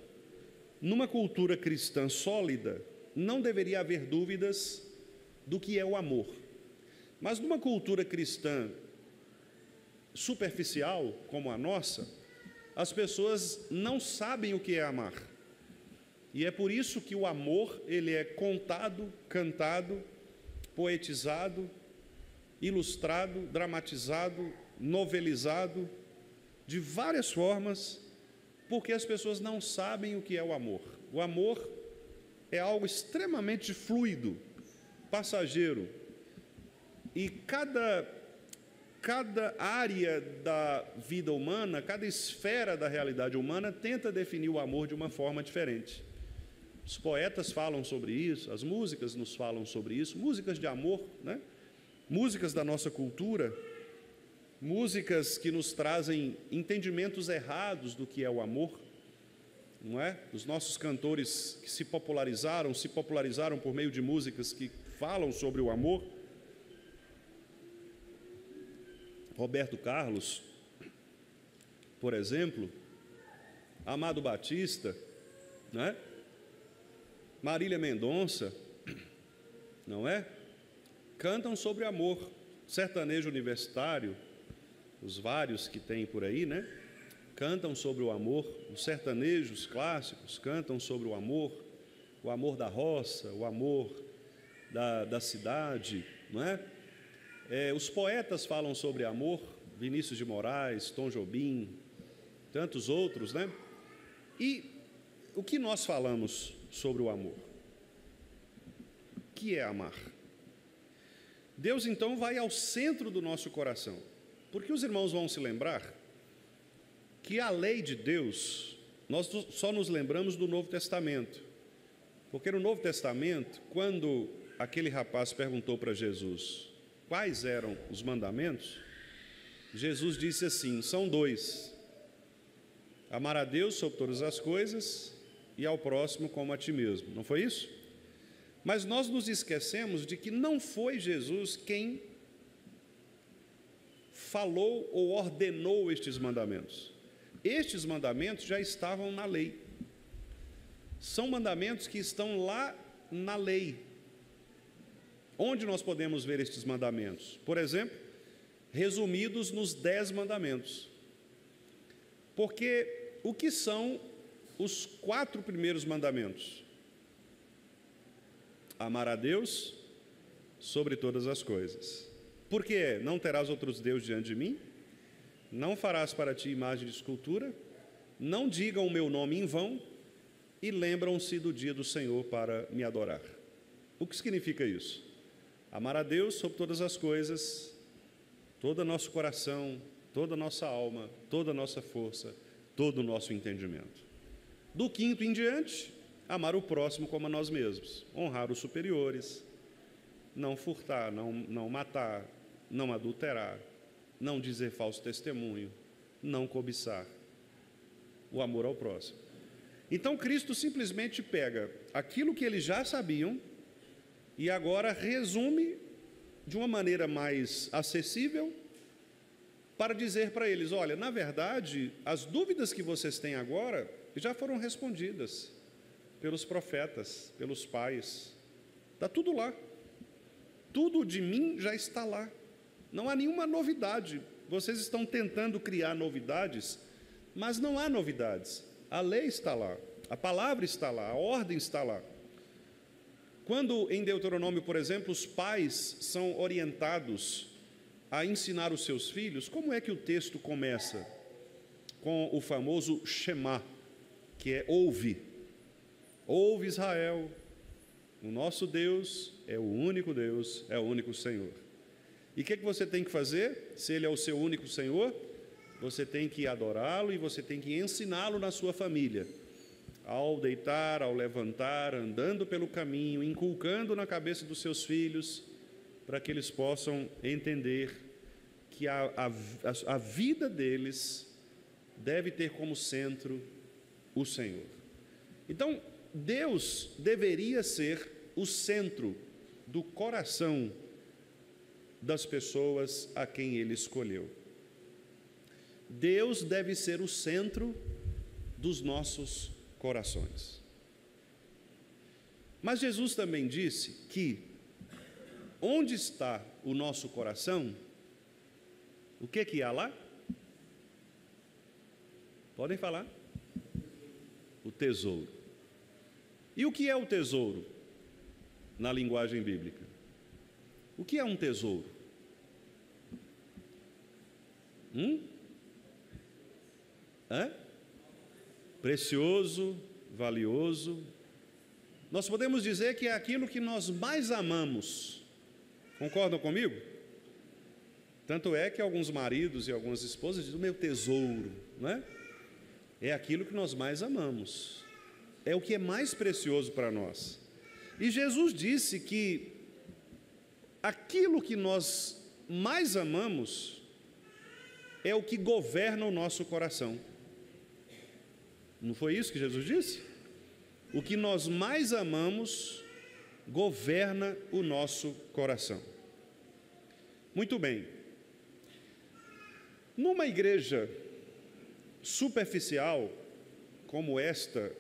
B: numa cultura cristã sólida, não deveria haver dúvidas do que é o amor. Mas numa cultura cristã superficial, como a nossa, as pessoas não sabem o que é amar. E é por isso que o amor, ele é contado, cantado, poetizado, ilustrado, dramatizado, novelizado, de várias formas, porque as pessoas não sabem o que é o amor. O amor é algo extremamente fluido, passageiro, e cada área da vida humana, cada esfera da realidade humana tenta definir o amor de uma forma diferente. Os poetas falam sobre isso, as músicas nos falam sobre isso, músicas de amor, músicas da nossa cultura, músicas que nos trazem entendimentos errados do que é o amor, não é? Os nossos cantores que se popularizaram por meio de músicas que falam sobre o amor. Roberto Carlos, por exemplo, Amado Batista, não é? Marília Mendonça, não é? Cantam sobre amor. Sertanejo universitário, os vários que tem por aí, cantam sobre o amor. Os sertanejos clássicos cantam sobre o amor da roça, o amor da cidade, não é? Os poetas falam sobre amor, Vinícius de Moraes, Tom Jobim, tantos outros, E o que nós falamos sobre o amor? O que é amar? Deus, então, vai ao centro do nosso coração, porque os irmãos vão se lembrar que a lei de Deus, nós só nos lembramos do Novo Testamento. Porque no Novo Testamento, quando aquele rapaz perguntou para Jesus quais eram os mandamentos, Jesus disse assim: são 2. Amar a Deus sobre todas as coisas e ao próximo como a ti mesmo. Não foi isso? Mas nós nos esquecemos de que não foi Jesus quem falou ou ordenou estes mandamentos. Estes mandamentos já estavam na lei. São mandamentos que estão lá na lei. Onde nós podemos ver estes mandamentos? Por exemplo, resumidos nos 10 mandamentos. Porque o que são os 4 primeiros mandamentos? Amar a Deus sobre todas as coisas. Por quê? Não terás outros deuses diante de mim, não farás para ti imagem de escultura, não digam o meu nome em vão, e lembram-se do dia do Senhor para me adorar. O que significa isso? Amar a Deus sobre todas as coisas, todo o nosso coração, toda a nossa alma, toda a nossa força, todo o nosso entendimento. Do 5º em diante, amar o próximo como a nós mesmos, honrar os superiores, não furtar, não matar, não adulterar, não dizer falso testemunho, não cobiçar, o amor ao próximo. Então Cristo simplesmente pega aquilo que eles já sabiam e agora resume de uma maneira mais acessível para dizer para eles: olha, na verdade, as dúvidas que vocês têm agora já foram respondidas pelos profetas, pelos pais. Está tudo lá. Tudo de mim já está lá. Não há nenhuma novidade. Vocês estão tentando criar novidades, mas não há novidades. A lei está lá, a palavra está lá, a ordem está lá. Quando em Deuteronômio, por exemplo, os pais são orientados a ensinar os seus filhos, como é que o texto começa? Com o famoso Shema, que é ouve. Ouve, Israel, o nosso Deus é o único Deus, é o único Senhor. E o que você tem que fazer? Se Ele é o seu único Senhor, você tem que adorá-lo e você tem que ensiná-lo na sua família. Ao deitar, ao levantar, andando pelo caminho, inculcando na cabeça dos seus filhos, para que eles possam entender que a vida deles deve ter como centro o Senhor. Então, Deus deveria ser o centro do coração das pessoas a quem Ele escolheu. Deus deve ser o centro dos nossos corações. Mas Jesus também disse que onde está o nosso coração, o que há lá? Podem falar? O tesouro. E o que é o tesouro na linguagem bíblica? O que é um tesouro? Precioso, valioso. Nós podemos dizer que é aquilo que nós mais amamos. Concordam comigo? Tanto é que alguns maridos e algumas esposas dizem: o meu tesouro, não é? É aquilo que nós mais amamos. É o que é mais precioso para nós. E Jesus disse que aquilo que nós mais amamos é o que governa o nosso coração. Não foi isso que Jesus disse? O que nós mais amamos governa o nosso coração. Muito bem. Numa igreja superficial como esta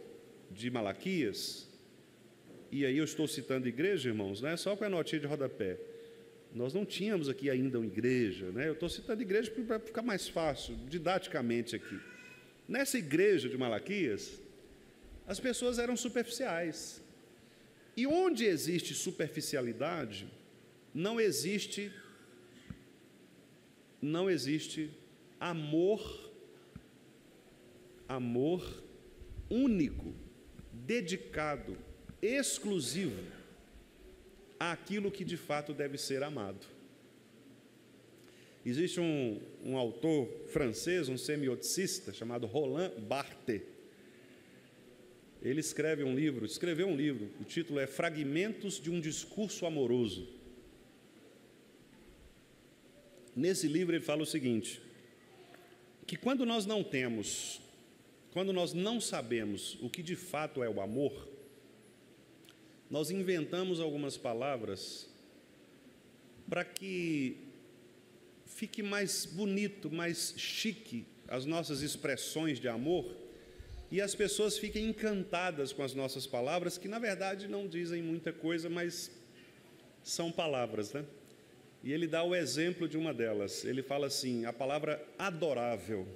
B: de Malaquias, e aí eu estou citando igreja, irmãos, né? Só com a notinha de rodapé. Nós não tínhamos aqui ainda uma igreja, né? Eu estou citando igreja para ficar mais fácil, didaticamente aqui. Nessa igreja de Malaquias, as pessoas eram superficiais. E onde existe superficialidade, não existe amor único, dedicado, exclusivo àquilo que de fato deve ser amado. Existe um autor francês, um semioticista, chamado Roland Barthes. Ele escreveu um livro, o título é Fragmentos de um Discurso Amoroso. Nesse livro ele fala o seguinte, que quando nós não sabemos o que de fato é o amor, nós inventamos algumas palavras para que fique mais bonito, mais chique as nossas expressões de amor e as pessoas fiquem encantadas com as nossas palavras, que na verdade não dizem muita coisa, mas são palavras, né? E ele dá o exemplo de uma delas. Ele fala assim, a palavra adorável.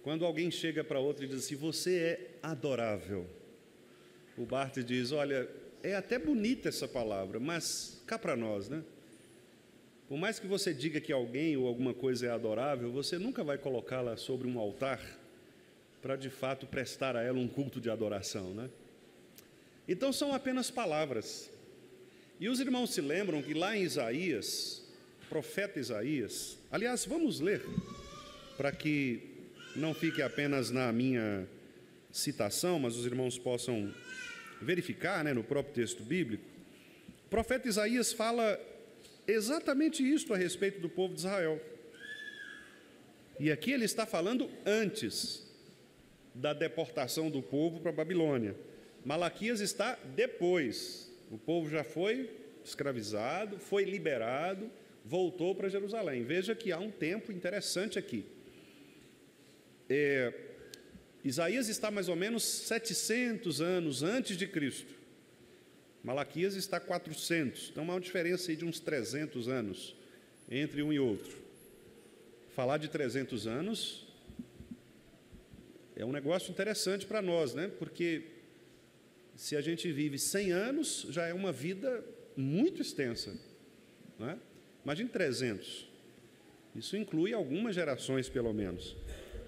B: Quando alguém chega para outro e diz assim, você é adorável. O Barthes diz, olha, é até bonita essa palavra, mas cá para nós, né? Por mais que você diga que alguém ou alguma coisa é adorável, você nunca vai colocá-la sobre um altar para, de fato, prestar a ela um culto de adoração, né? Então, são apenas palavras. E os irmãos se lembram que lá em Isaías, profeta Isaías, aliás, vamos ler, para que não fique apenas na minha citação, mas os irmãos possam verificar, né, no próprio texto bíblico. O profeta Isaías fala exatamente isto a respeito do povo de Israel. E aqui ele está falando antes da deportação do povo para a Babilônia. Malaquias está depois. O povo já foi escravizado, foi liberado, voltou para Jerusalém. Veja que há um tempo interessante aqui. Isaías está mais ou menos 700 anos antes de Cristo. Malaquias está 400, então há uma diferença aí de uns 300 anos entre um e outro. Falar de 300 anos é um negócio interessante para nós, né? Porque se a gente vive 100 anos, já é uma vida muito extensa, né? Imagine 300. Isso inclui algumas gerações, pelo menos.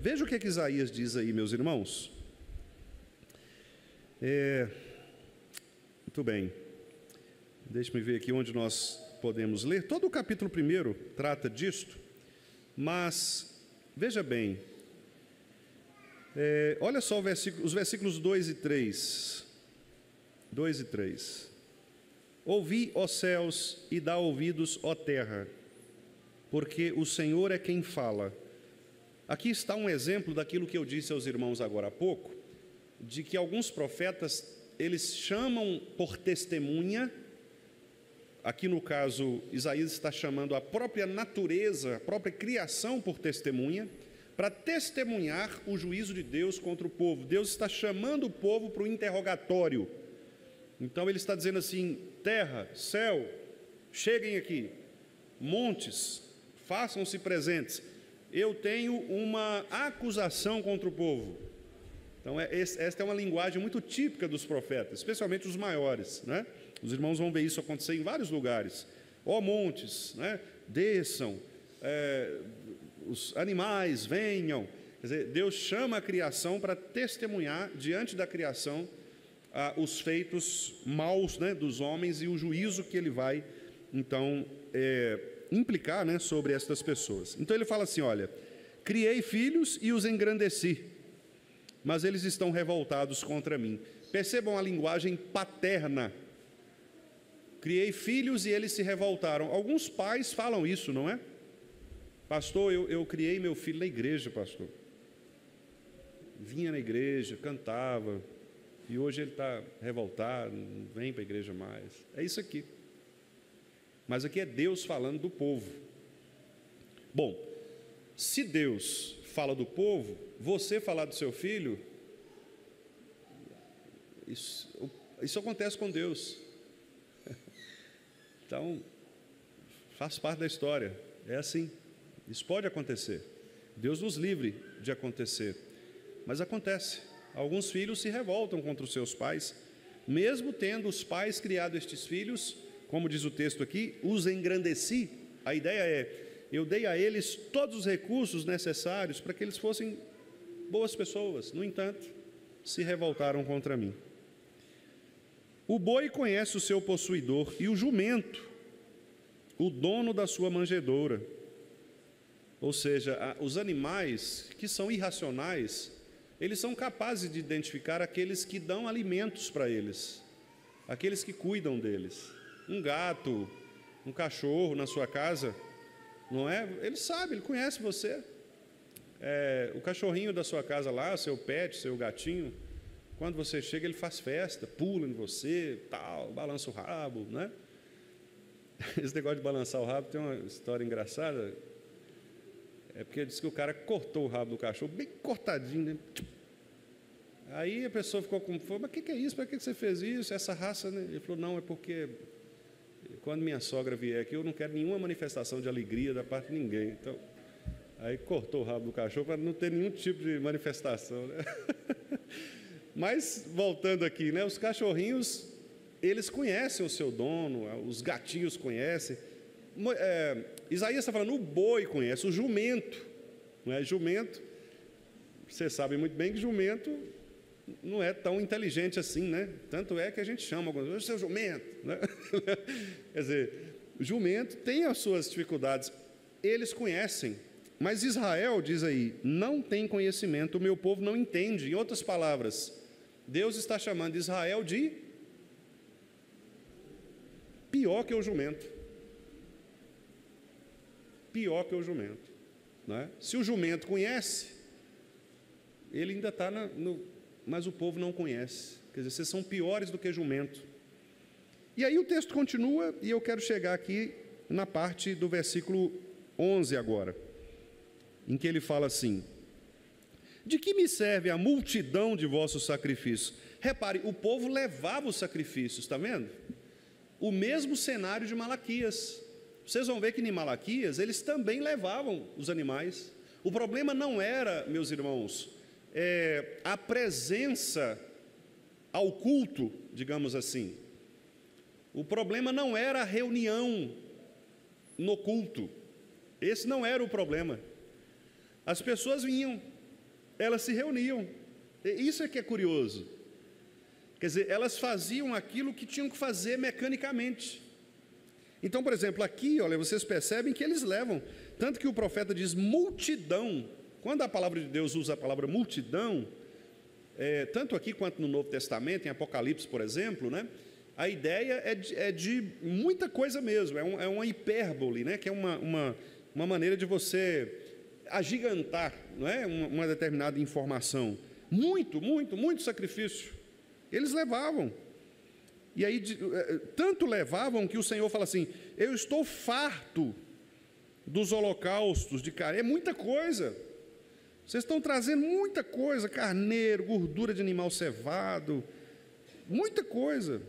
B: Veja o que Isaías diz aí, meus irmãos. Muito bem. Deixe-me ver aqui onde nós podemos ler. Todo o capítulo 1 trata disto, mas veja bem. Olha só os versículos 2 e 3. 2 e 3. Ouvi, ó céus, e dá ouvidos, ó terra, porque o Senhor é quem fala. Aqui está um exemplo daquilo que eu disse aos irmãos agora há pouco, de que alguns profetas, eles chamam por testemunha, aqui no caso, Isaías está chamando a própria natureza, a própria criação por testemunha, para testemunhar o juízo de Deus contra o povo. Deus está chamando o povo para o interrogatório. Então ele está dizendo assim, terra, céu, cheguem aqui, montes, façam-se presentes. Eu tenho uma acusação contra o povo. Então, esta é uma linguagem muito típica dos profetas, especialmente os maiores, né? Os irmãos vão ver isso acontecer em vários lugares. Ó montes, né? Desçam, os animais venham. Quer dizer, Deus chama a criação para testemunhar diante da criação os feitos maus, né, dos homens e o juízo que ele vai, então, implicar, né, sobre estas pessoas. Então ele fala assim, olha, criei filhos e os engrandeci, mas eles estão revoltados contra mim. Percebam a linguagem paterna. Criei filhos e eles se revoltaram. Alguns pais falam isso, não é? Pastor, eu criei meu filho na igreja, pastor. Vinha na igreja, cantava, e hoje ele está revoltado, não vem para a igreja mais. É isso aqui. Mas aqui é Deus falando do povo. Bom, se Deus fala do povo, você falar do seu filho, isso acontece com Deus. Então, faz parte da história. É assim. Isso pode acontecer. Deus nos livre de acontecer. Mas acontece. Alguns filhos se revoltam contra os seus pais, mesmo tendo os pais criado estes filhos, como diz o texto aqui, os engrandeci. A ideia é, eu dei a eles todos os recursos necessários para que eles fossem boas pessoas. No entanto, se revoltaram contra mim. O boi conhece o seu possuidor, e o jumento, o dono da sua manjedoura. Ou seja, os animais que são irracionais, eles são capazes de identificar aqueles que dão alimentos para eles, aqueles que cuidam deles. Um gato, um cachorro na sua casa, não é? Ele sabe, ele conhece você. O cachorrinho da sua casa lá, seu pet, seu gatinho, quando você chega, ele faz festa, pula em você, tal, balança o rabo, né? Esse negócio de balançar o rabo tem uma história engraçada. É porque diz que o cara cortou o rabo do cachorro, bem cortadinho, né? Aí a pessoa ficou com fome, mas o que é isso? Para que você fez isso? Essa raça, né? Ele falou, não, é porque quando minha sogra vier aqui, eu não quero nenhuma manifestação de alegria da parte de ninguém. Então, aí cortou o rabo do cachorro para não ter nenhum tipo de manifestação, né? Mas, voltando aqui, né? Os cachorrinhos, eles conhecem o seu dono, os gatinhos conhecem. Isaías está falando, o boi conhece, o jumento, não é? Jumento, vocês sabem muito bem que jumento não é tão inteligente assim, né? Tanto é que a gente chama alguns, o seu jumento, né? Quer dizer, o jumento tem as suas dificuldades, eles conhecem, mas Israel, diz aí, não tem conhecimento, o meu povo não entende. Em outras palavras, Deus está chamando Israel de pior que o jumento. Pior que o jumento, não é? Se o jumento conhece, ele ainda está mas o povo não conhece. Quer dizer, vocês são piores do que jumento. E aí o texto continua, e eu quero chegar aqui na parte do versículo 11 agora, em que ele fala assim: de que me serve a multidão de vossos sacrifícios? Repare, o povo levava os sacrifícios, está vendo? O mesmo cenário de Malaquias. Vocês vão ver que em Malaquias eles também levavam os animais. O problema não era, meus irmãos, a presença ao culto, digamos assim. O problema não era a reunião no culto. Esse não era o problema. As pessoas vinham, elas se reuniam. Isso é que é curioso. Quer dizer, elas faziam aquilo que tinham que fazer mecanicamente. Então, por exemplo, aqui, olha, vocês percebem que eles levam, tanto que o profeta diz multidão. Quando a palavra de Deus usa a palavra multidão, tanto aqui quanto no Novo Testamento, em Apocalipse, por exemplo, né, a ideia é de muita coisa mesmo, é uma hipérbole, né, que é uma maneira de você agigantar, não é, uma determinada informação. Muito sacrifício. Eles levavam. E aí, tanto levavam que o Senhor fala assim: eu estou farto dos holocaustos de carne. É muita coisa. Vocês estão trazendo muita coisa, carneiro, gordura de animal cevado, muita coisa.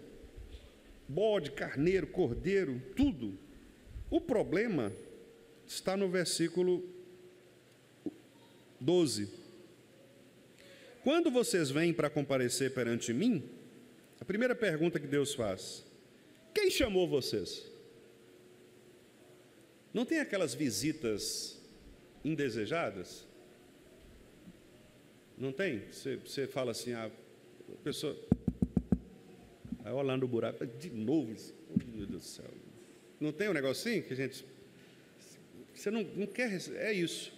B: Bode, carneiro, cordeiro, tudo. O problema está no versículo 12. Quando vocês vêm para comparecer perante mim, a primeira pergunta que Deus faz: quem chamou vocês? Não tem aquelas visitas indesejadas? Não tem? Você fala assim, a pessoa vai olhando o buraco, de novo, oh, meu Deus do céu. Não tem um negocinho que a gente... Você não quer... É isso.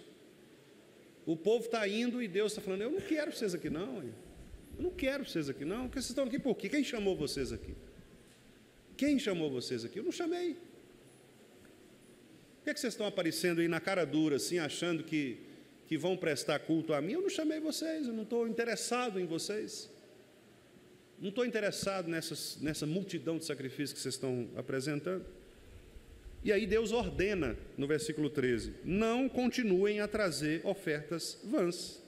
B: O povo está indo e Deus está falando: eu não quero vocês aqui não. Eu não quero vocês aqui não. Porque vocês estão aqui por quê? Quem chamou vocês aqui? Quem chamou vocês aqui? Eu não chamei. Por que vocês estão aparecendo aí na cara dura, assim, achando que vão prestar culto a mim? Eu não chamei vocês, eu não estou interessado em vocês. Não estou interessado nessa multidão de sacrifícios que vocês estão apresentando. E aí Deus ordena, no versículo 13, não continuem a trazer ofertas vãs.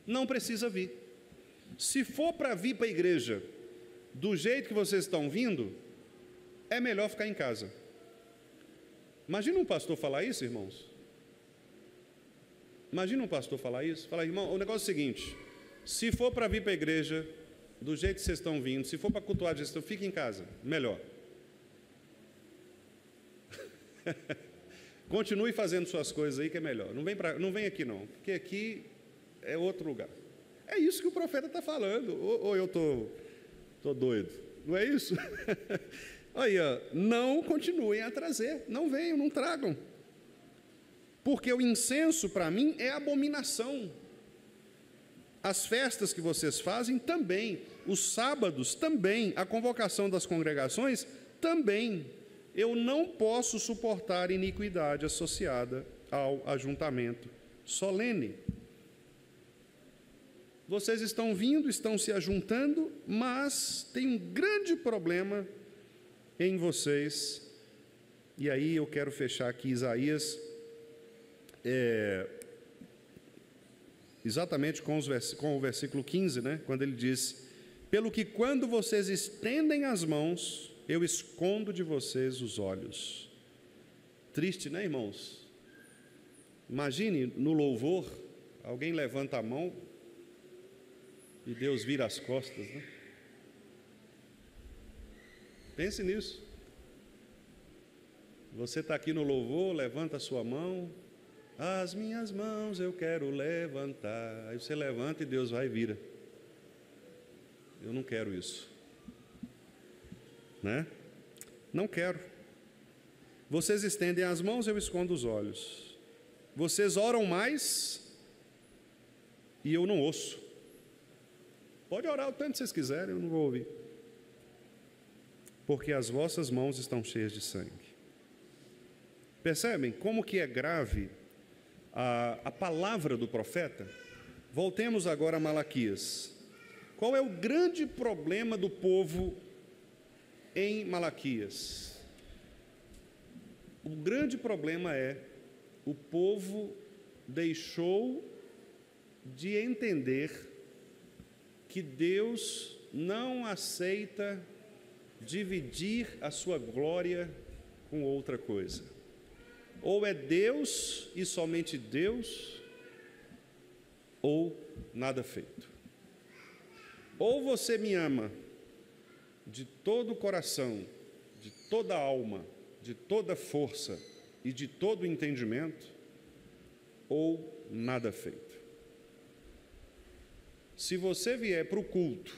B: Não precisa vir. Se for para vir para a igreja do jeito que vocês estão vindo, é melhor ficar em casa. Imagina um pastor falar isso, irmãos. Imagina um pastor falar isso. Falar: irmão, o negócio é o seguinte: se for para vir para a igreja do jeito que vocês estão vindo, se for para cultuar a gestão, fique em casa, melhor. Continue fazendo suas coisas aí que é melhor. Não vem aqui não, porque aqui é outro lugar. É isso que o profeta está falando. Ou eu tô doido? Não é isso? Aí, ó, não continuem a trazer. Não venham, não tragam. porque o incenso para mim é abominação. As festas que vocês fazem também, os sábados também, a convocação das congregações também. Eu não posso suportar iniquidade associada ao ajuntamento solene. Vocês estão vindo, estão se ajuntando, mas tem um grande problema em vocês. E aí eu quero fechar aqui Isaías, exatamente com o versículo 15, né? Quando ele diz: pelo que quando vocês estendem as mãos, eu escondo de vocês os olhos. Triste, né, irmãos? Imagine no louvor, alguém levanta a mão e Deus vira as costas, né? Pense nisso. Você está aqui no louvor, levanta a sua mão, as minhas mãos eu quero levantar. Aí você levanta e Deus vai e vira. Eu não quero isso, né? Não quero. Vocês estendem as mãos, eu escondo os olhos. Vocês oram mais e eu não ouço. Pode orar o tanto que vocês quiserem, eu não vou ouvir. Porque as vossas mãos estão cheias de sangue. Percebem como que é grave a palavra do profeta? Voltemos agora a Malaquias. Qual é o grande problema do povo em Malaquias? O grande problema é o povo deixou de entender que Deus não aceita dividir a sua glória com outra coisa. Ou é Deus e somente Deus, ou nada feito. Ou você me ama de todo o coração, de toda a alma, de toda a força e de todo o entendimento, ou nada feito. Se você vier para o culto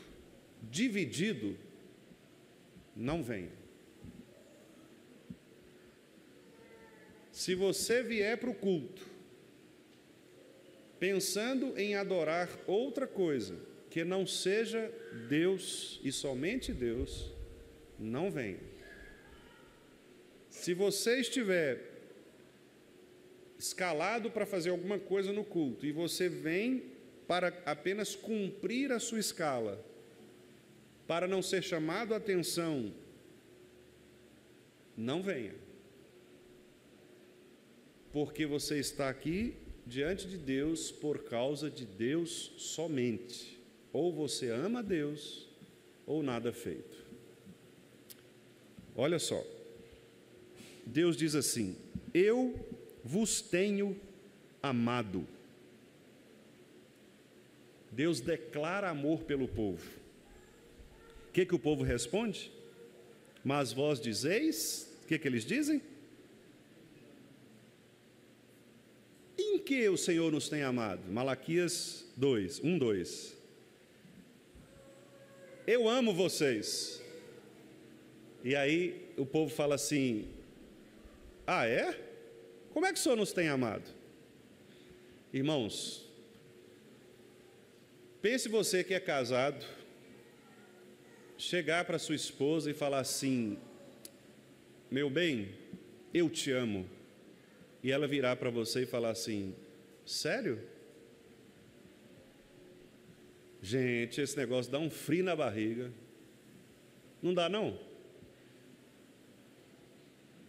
B: dividido, não venha. Se você vier para o culto pensando em adorar outra coisa que não seja Deus e somente Deus, não venha. Se você estiver escalado para fazer alguma coisa no culto e você vem para apenas cumprir a sua escala, para não ser chamado a atenção, não venha. Porque você está aqui diante de Deus por causa de Deus somente. Ou você ama Deus, ou nada feito. Olha só, Deus diz assim: eu vos tenho amado. Deus declara amor pelo povo. O que o povo responde? Mas vós dizeis, o que eles dizem? Em que o Senhor nos tem amado? Malaquias 2, 1, 2. Eu amo vocês. E aí o povo fala assim: ah, é? Como é que o Senhor nos tem amado? Irmãos, pense você que é casado, chegar para sua esposa e falar assim: meu bem, eu te amo. E ela virar para você e falar assim: sério? Gente, esse negócio dá um frio na barriga. Não dá, não?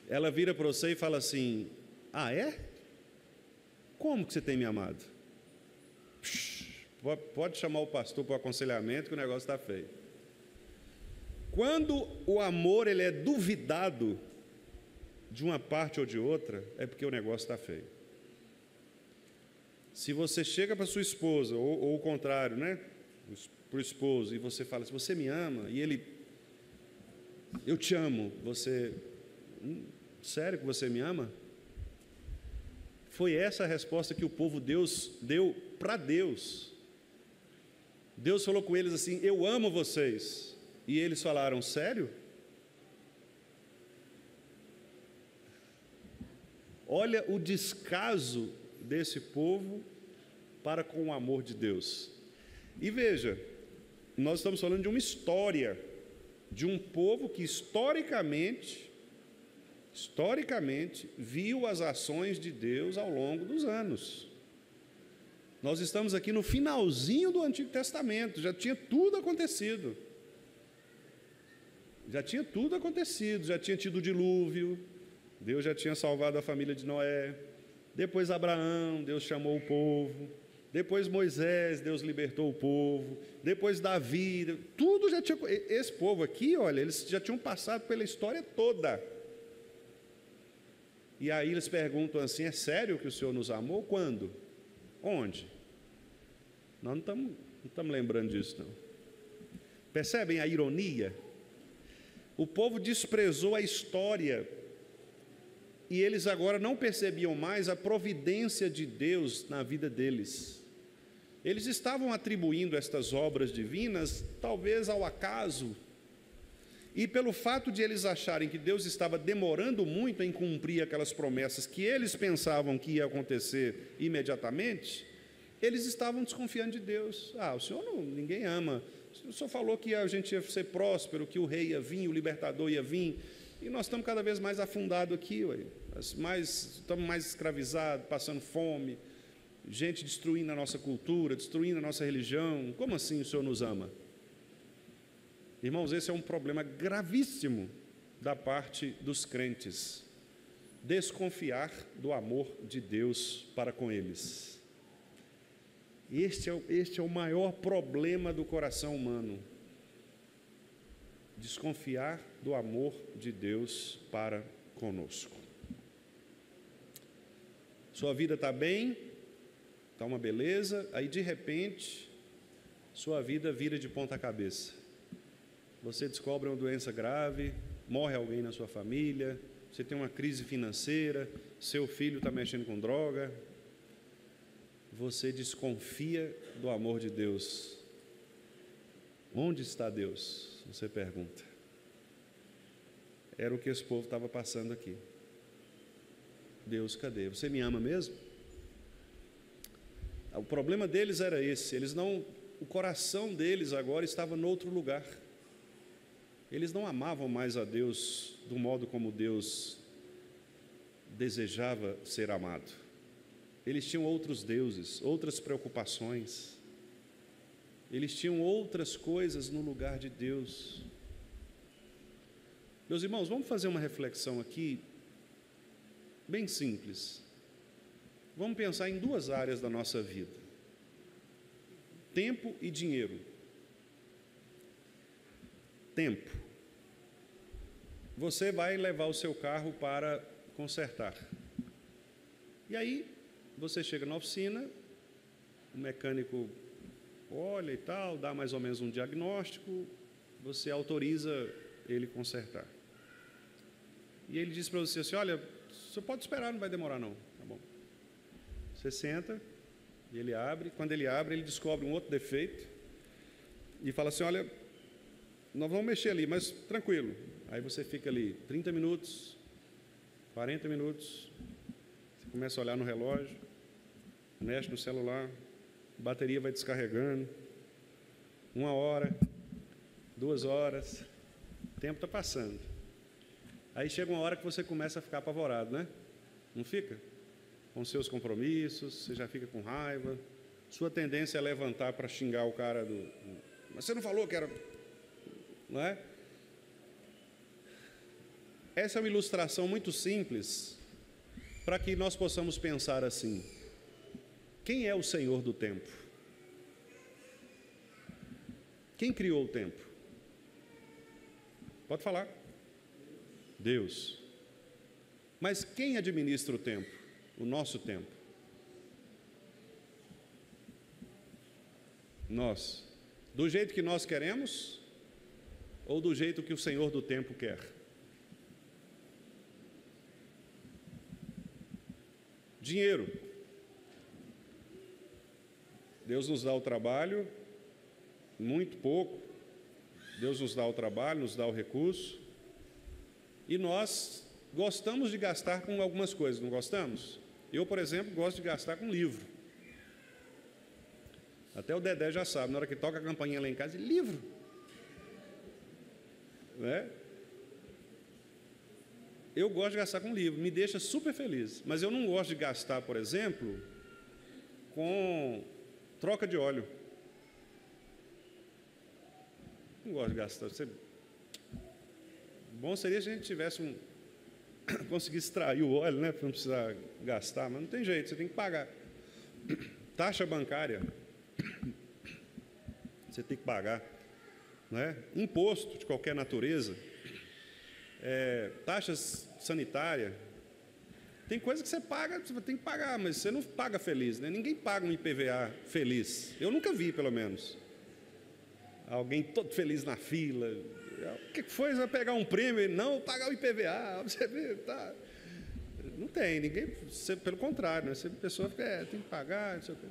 B: Ela vira para você e fala assim: ah, é? Como que você tem me amado? Pode chamar o pastor para o aconselhamento que o negócio está feio. Quando o amor ele é duvidado de uma parte ou de outra, é porque o negócio está feio. Se você chega para sua esposa, ou o contrário, né? Para o esposo, e você fala assim: você me ama? E ele: eu te amo. Você: sério que você me ama? Foi essa a resposta que o povo deu para Deus. Deus falou com eles assim: eu amo vocês. E eles falaram: sério? Olha o descaso desse povo para com o amor de Deus. E veja, nós estamos falando de uma história, de um povo que historicamente, viu as ações de Deus ao longo dos anos. Nós estamos aqui no finalzinho do Antigo Testamento, já tinha tudo acontecido. Já tinha tido o dilúvio, Deus já tinha salvado a família de Noé. Depois Abraão, Deus chamou o povo. Depois Moisés, Deus libertou o povo. Depois Davi, tudo já tinha... Esse povo aqui, olha, eles já tinham passado pela história toda. E aí eles perguntam assim, é sério que o Senhor nos amou? Quando? Onde? Nós não estamos lembrando disso, não. Percebem a ironia? O povo desprezou a história e eles agora não percebiam mais a providência de Deus na vida deles. Eles estavam atribuindo estas obras divinas, talvez ao acaso, e pelo fato de eles acharem que Deus estava demorando muito em cumprir aquelas promessas que eles pensavam que ia acontecer imediatamente, eles estavam desconfiando de Deus. O Senhor não, ninguém ama. O Senhor falou que a gente ia ser próspero, que o rei ia vir, o libertador ia vir, e nós estamos cada vez mais afundados aqui, estamos mais escravizados, passando fome, gente destruindo a nossa cultura, destruindo a nossa religião. Como assim o Senhor nos ama? Irmãos, esse é um problema gravíssimo da parte dos crentes, desconfiar do amor de Deus para com eles. Este é o maior problema do coração humano, desconfiar do amor de Deus para conosco. Sua vida está bem, está uma beleza, aí de repente, sua vida vira de ponta cabeça. Você descobre uma doença grave, morre alguém na sua família, você tem uma crise financeira, seu filho está mexendo com droga. Você desconfia do amor de Deus. Onde está Deus? Você pergunta. Era o que esse povo estava passando aqui. Deus, cadê? Você me ama mesmo? O problema deles era esse. O coração deles agora estava em outro lugar. Eles não amavam mais a Deus do modo como Deus desejava ser amado. Eles tinham outros deuses, outras preocupações. Eles tinham outras coisas no lugar de Deus. Meus irmãos, vamos fazer uma reflexão aqui, bem simples. Vamos pensar em duas áreas da nossa vida: tempo e dinheiro. Tempo. Você vai levar o seu carro para consertar. E aí, você chega na oficina, o mecânico olha e tal, dá mais ou menos um diagnóstico, você autoriza ele consertar. E ele diz para você assim, olha, você pode esperar, não vai demorar não. Tá bom. Você senta, e ele abre, quando ele abre, ele descobre um outro defeito, e fala assim, olha, nós vamos mexer ali, mas tranquilo. Aí você fica ali 30 minutos, 40 minutos, você começa a olhar no relógio, mexe no celular, a bateria vai descarregando, 1 hora, 2 horas, o tempo está passando. Aí chega uma hora que você começa a ficar apavorado, né? Não fica? Com seus compromissos, você já fica com raiva, sua tendência é levantar para xingar o cara mas você não falou que era... Não é? Essa é uma ilustração muito simples para que nós possamos pensar assim: quem é o Senhor do tempo? Quem criou o tempo? Pode falar. Deus. Mas quem administra o tempo? O nosso tempo. Nós. Do jeito que nós queremos ou do jeito que o Senhor do tempo quer? Dinheiro. Deus nos dá o trabalho, muito pouco. Deus nos dá o trabalho, nos dá o recurso, e nós gostamos de gastar com algumas coisas, não gostamos? Eu, por exemplo, gosto de gastar com livro. Até o Dedé já sabe, na hora que toca a campainha lá em casa, livro. Né? Eu gosto de gastar com livro, me deixa super feliz. Mas eu não gosto de gastar, por exemplo, com troca de óleo. Não gosto de gastar. Bom seria se a gente tivesse conseguisse extrair o óleo, né, para não precisar gastar, mas não tem jeito, você tem que pagar. Taxa bancária, você tem que pagar, né? Imposto de qualquer natureza, taxas sanitárias, tem coisa que você paga, você tem que pagar, mas você não paga feliz, né? Ninguém paga um IPVA feliz, eu nunca vi, pelo menos. Alguém todo feliz na fila. O que foi? Você vai pegar um prêmio? Não, pagar o IPVA. Você vê, tá. Não tem, ninguém. Você, pelo contrário, né? A pessoa fica, tem que pagar, não sei o quê.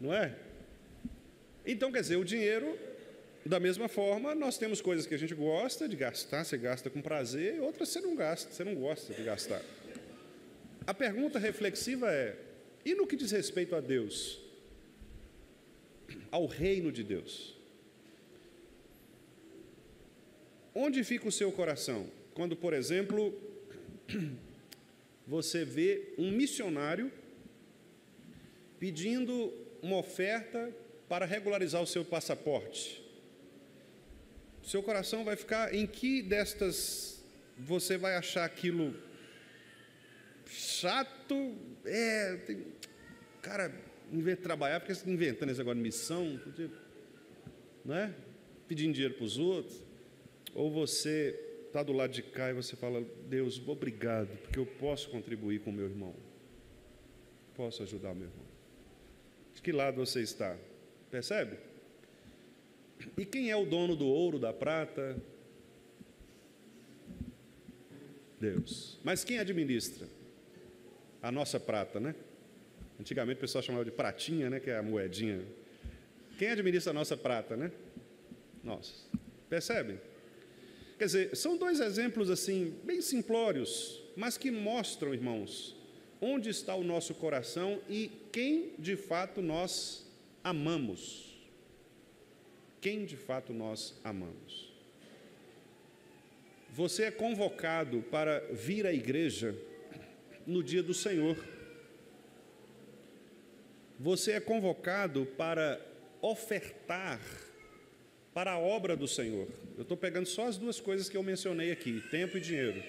B: Não é? Então, quer dizer, o dinheiro, da mesma forma, nós temos coisas que a gente gosta de gastar, você gasta com prazer, e outras você não gasta, você não gosta de gastar. A pergunta reflexiva é: e no que diz respeito a Deus? Ao reino de Deus? Onde fica o seu coração? Quando, por exemplo, você vê um missionário pedindo uma oferta para regularizar o seu passaporte. Seu coração vai ficar em que destas você vai achar aquilo chato? Cara, em vez de trabalhar, porque você está inventando esse negócio de missão, não é? Pedindo dinheiro para os outros. Ou você está do lado de cá e você fala: Deus, obrigado, porque eu posso contribuir com o meu irmão. Posso ajudar o meu irmão. De que lado você está? Percebe? E quem é o dono do ouro, da prata? Deus. Mas quem administra? A nossa prata, né? Antigamente o pessoal chamava de pratinha, né? Que é a moedinha. Quem administra a nossa prata, né? Nós. Percebem? Quer dizer, são dois exemplos assim, bem simplórios, mas que mostram, irmãos, onde está o nosso coração e quem de fato nós amamos. Quem de fato nós amamos. Você é convocado para vir à igreja no dia do Senhor. Você é convocado para ofertar para a obra do Senhor. Eu estou pegando só as duas coisas que eu mencionei aqui, tempo e dinheiro.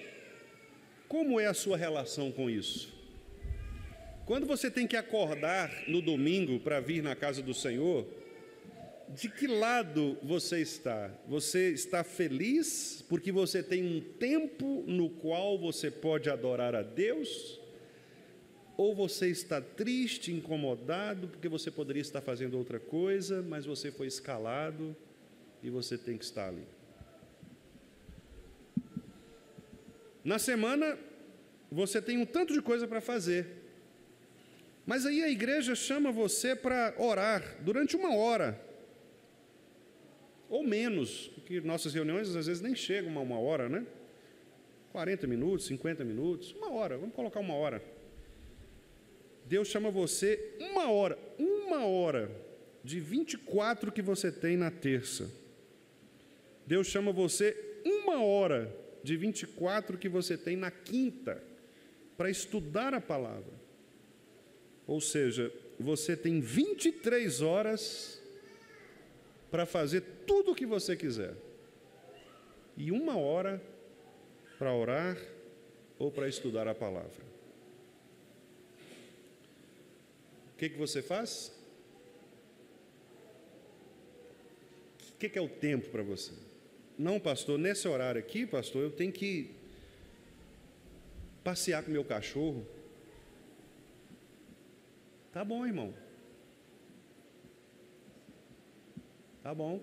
B: Como é a sua relação com isso? Quando você tem que acordar no domingo para vir na casa do Senhor, de que lado você está? Você está feliz porque você tem um tempo no qual você pode adorar a Deus? Ou você está triste, incomodado, porque você poderia estar fazendo outra coisa, mas você foi escalado e você tem que estar ali? Na semana, você tem um tanto de coisa para fazer, mas aí a igreja chama você para orar durante 1 hora, ou menos, porque nossas reuniões às vezes nem chegam a 1 hora, né? 40 minutos, 50 minutos, 1 hora, vamos colocar 1 hora. Deus chama você 1 hora de 24 que você tem na terça. Deus chama você 1 hora de 24 que você tem na quinta, para estudar a palavra. Ou seja, você tem 23 horas para fazer tudo o que você quiser. E 1 hora para orar ou para estudar a palavra. O que você faz? O que é o tempo para você? Não, pastor, nesse horário aqui, pastor, eu tenho que passear com meu cachorro. Tá bom, irmão. Tá bom.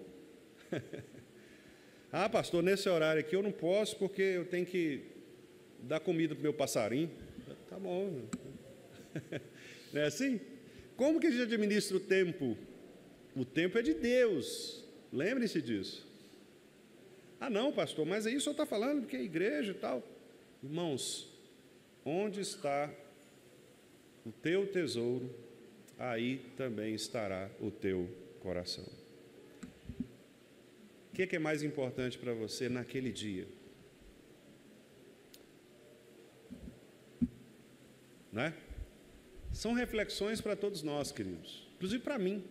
B: Ah, pastor, nesse horário aqui eu não posso porque eu tenho que dar comida para o meu passarinho. Tá bom. Não é assim? Como que a gente administra o tempo? O tempo é de Deus. Lembre-se disso. Ah, não, pastor, mas aí o senhor está falando porque é igreja e tal. Irmãos, onde está o teu tesouro, aí também estará o teu coração. O que é mais importante para você naquele dia? Né? São reflexões para todos nós, queridos, inclusive para mim,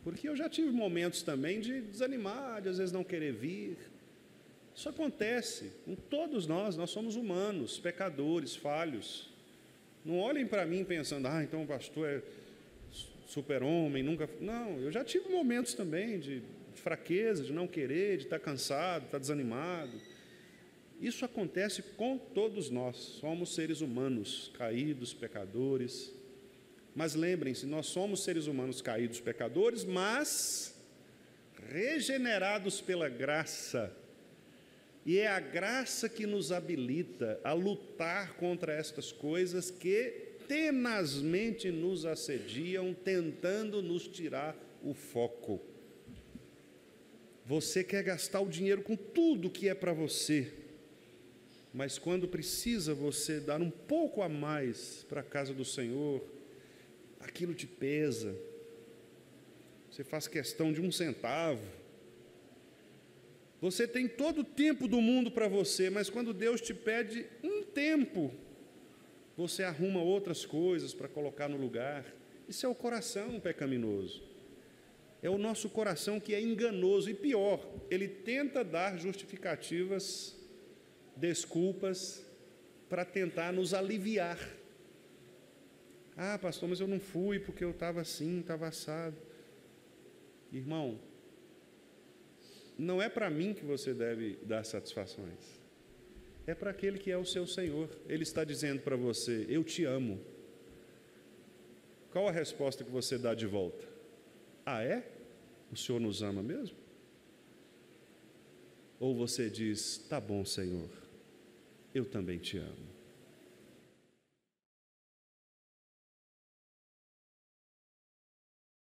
B: porque eu já tive momentos também de desanimar, de às vezes não querer vir. Isso acontece com todos nós somos humanos, pecadores, falhos. Não olhem para mim pensando, então o pastor é super-homem, nunca... Não, eu já tive momentos também de fraqueza, de não querer, de estar cansado, de estar desanimado. Isso acontece com todos nós, somos seres humanos, caídos, pecadores. Mas lembrem-se, nós somos seres humanos caídos, pecadores, mas regenerados pela graça. E é a graça que nos habilita a lutar contra estas coisas que tenazmente nos assediam, tentando nos tirar o foco. Você quer gastar o dinheiro com tudo que é para você, mas quando precisa você dar um pouco a mais para a casa do Senhor, aquilo te pesa. Você faz questão de 1 centavo. Você tem todo o tempo do mundo para você, mas quando Deus te pede um tempo, você arruma outras coisas para colocar no lugar. Isso é o coração pecaminoso. É o nosso coração que é enganoso. E pior, ele tenta dar justificativas, desculpas, para tentar nos aliviar. Pastor, mas eu não fui porque eu estava assim, estava assado. Irmão, não é para mim que você deve dar satisfações. É para aquele que é o seu Senhor. Ele está dizendo para você, eu te amo. Qual a resposta que você dá de volta? É? O Senhor nos ama mesmo? Ou você diz, tá bom, Senhor, eu também te amo.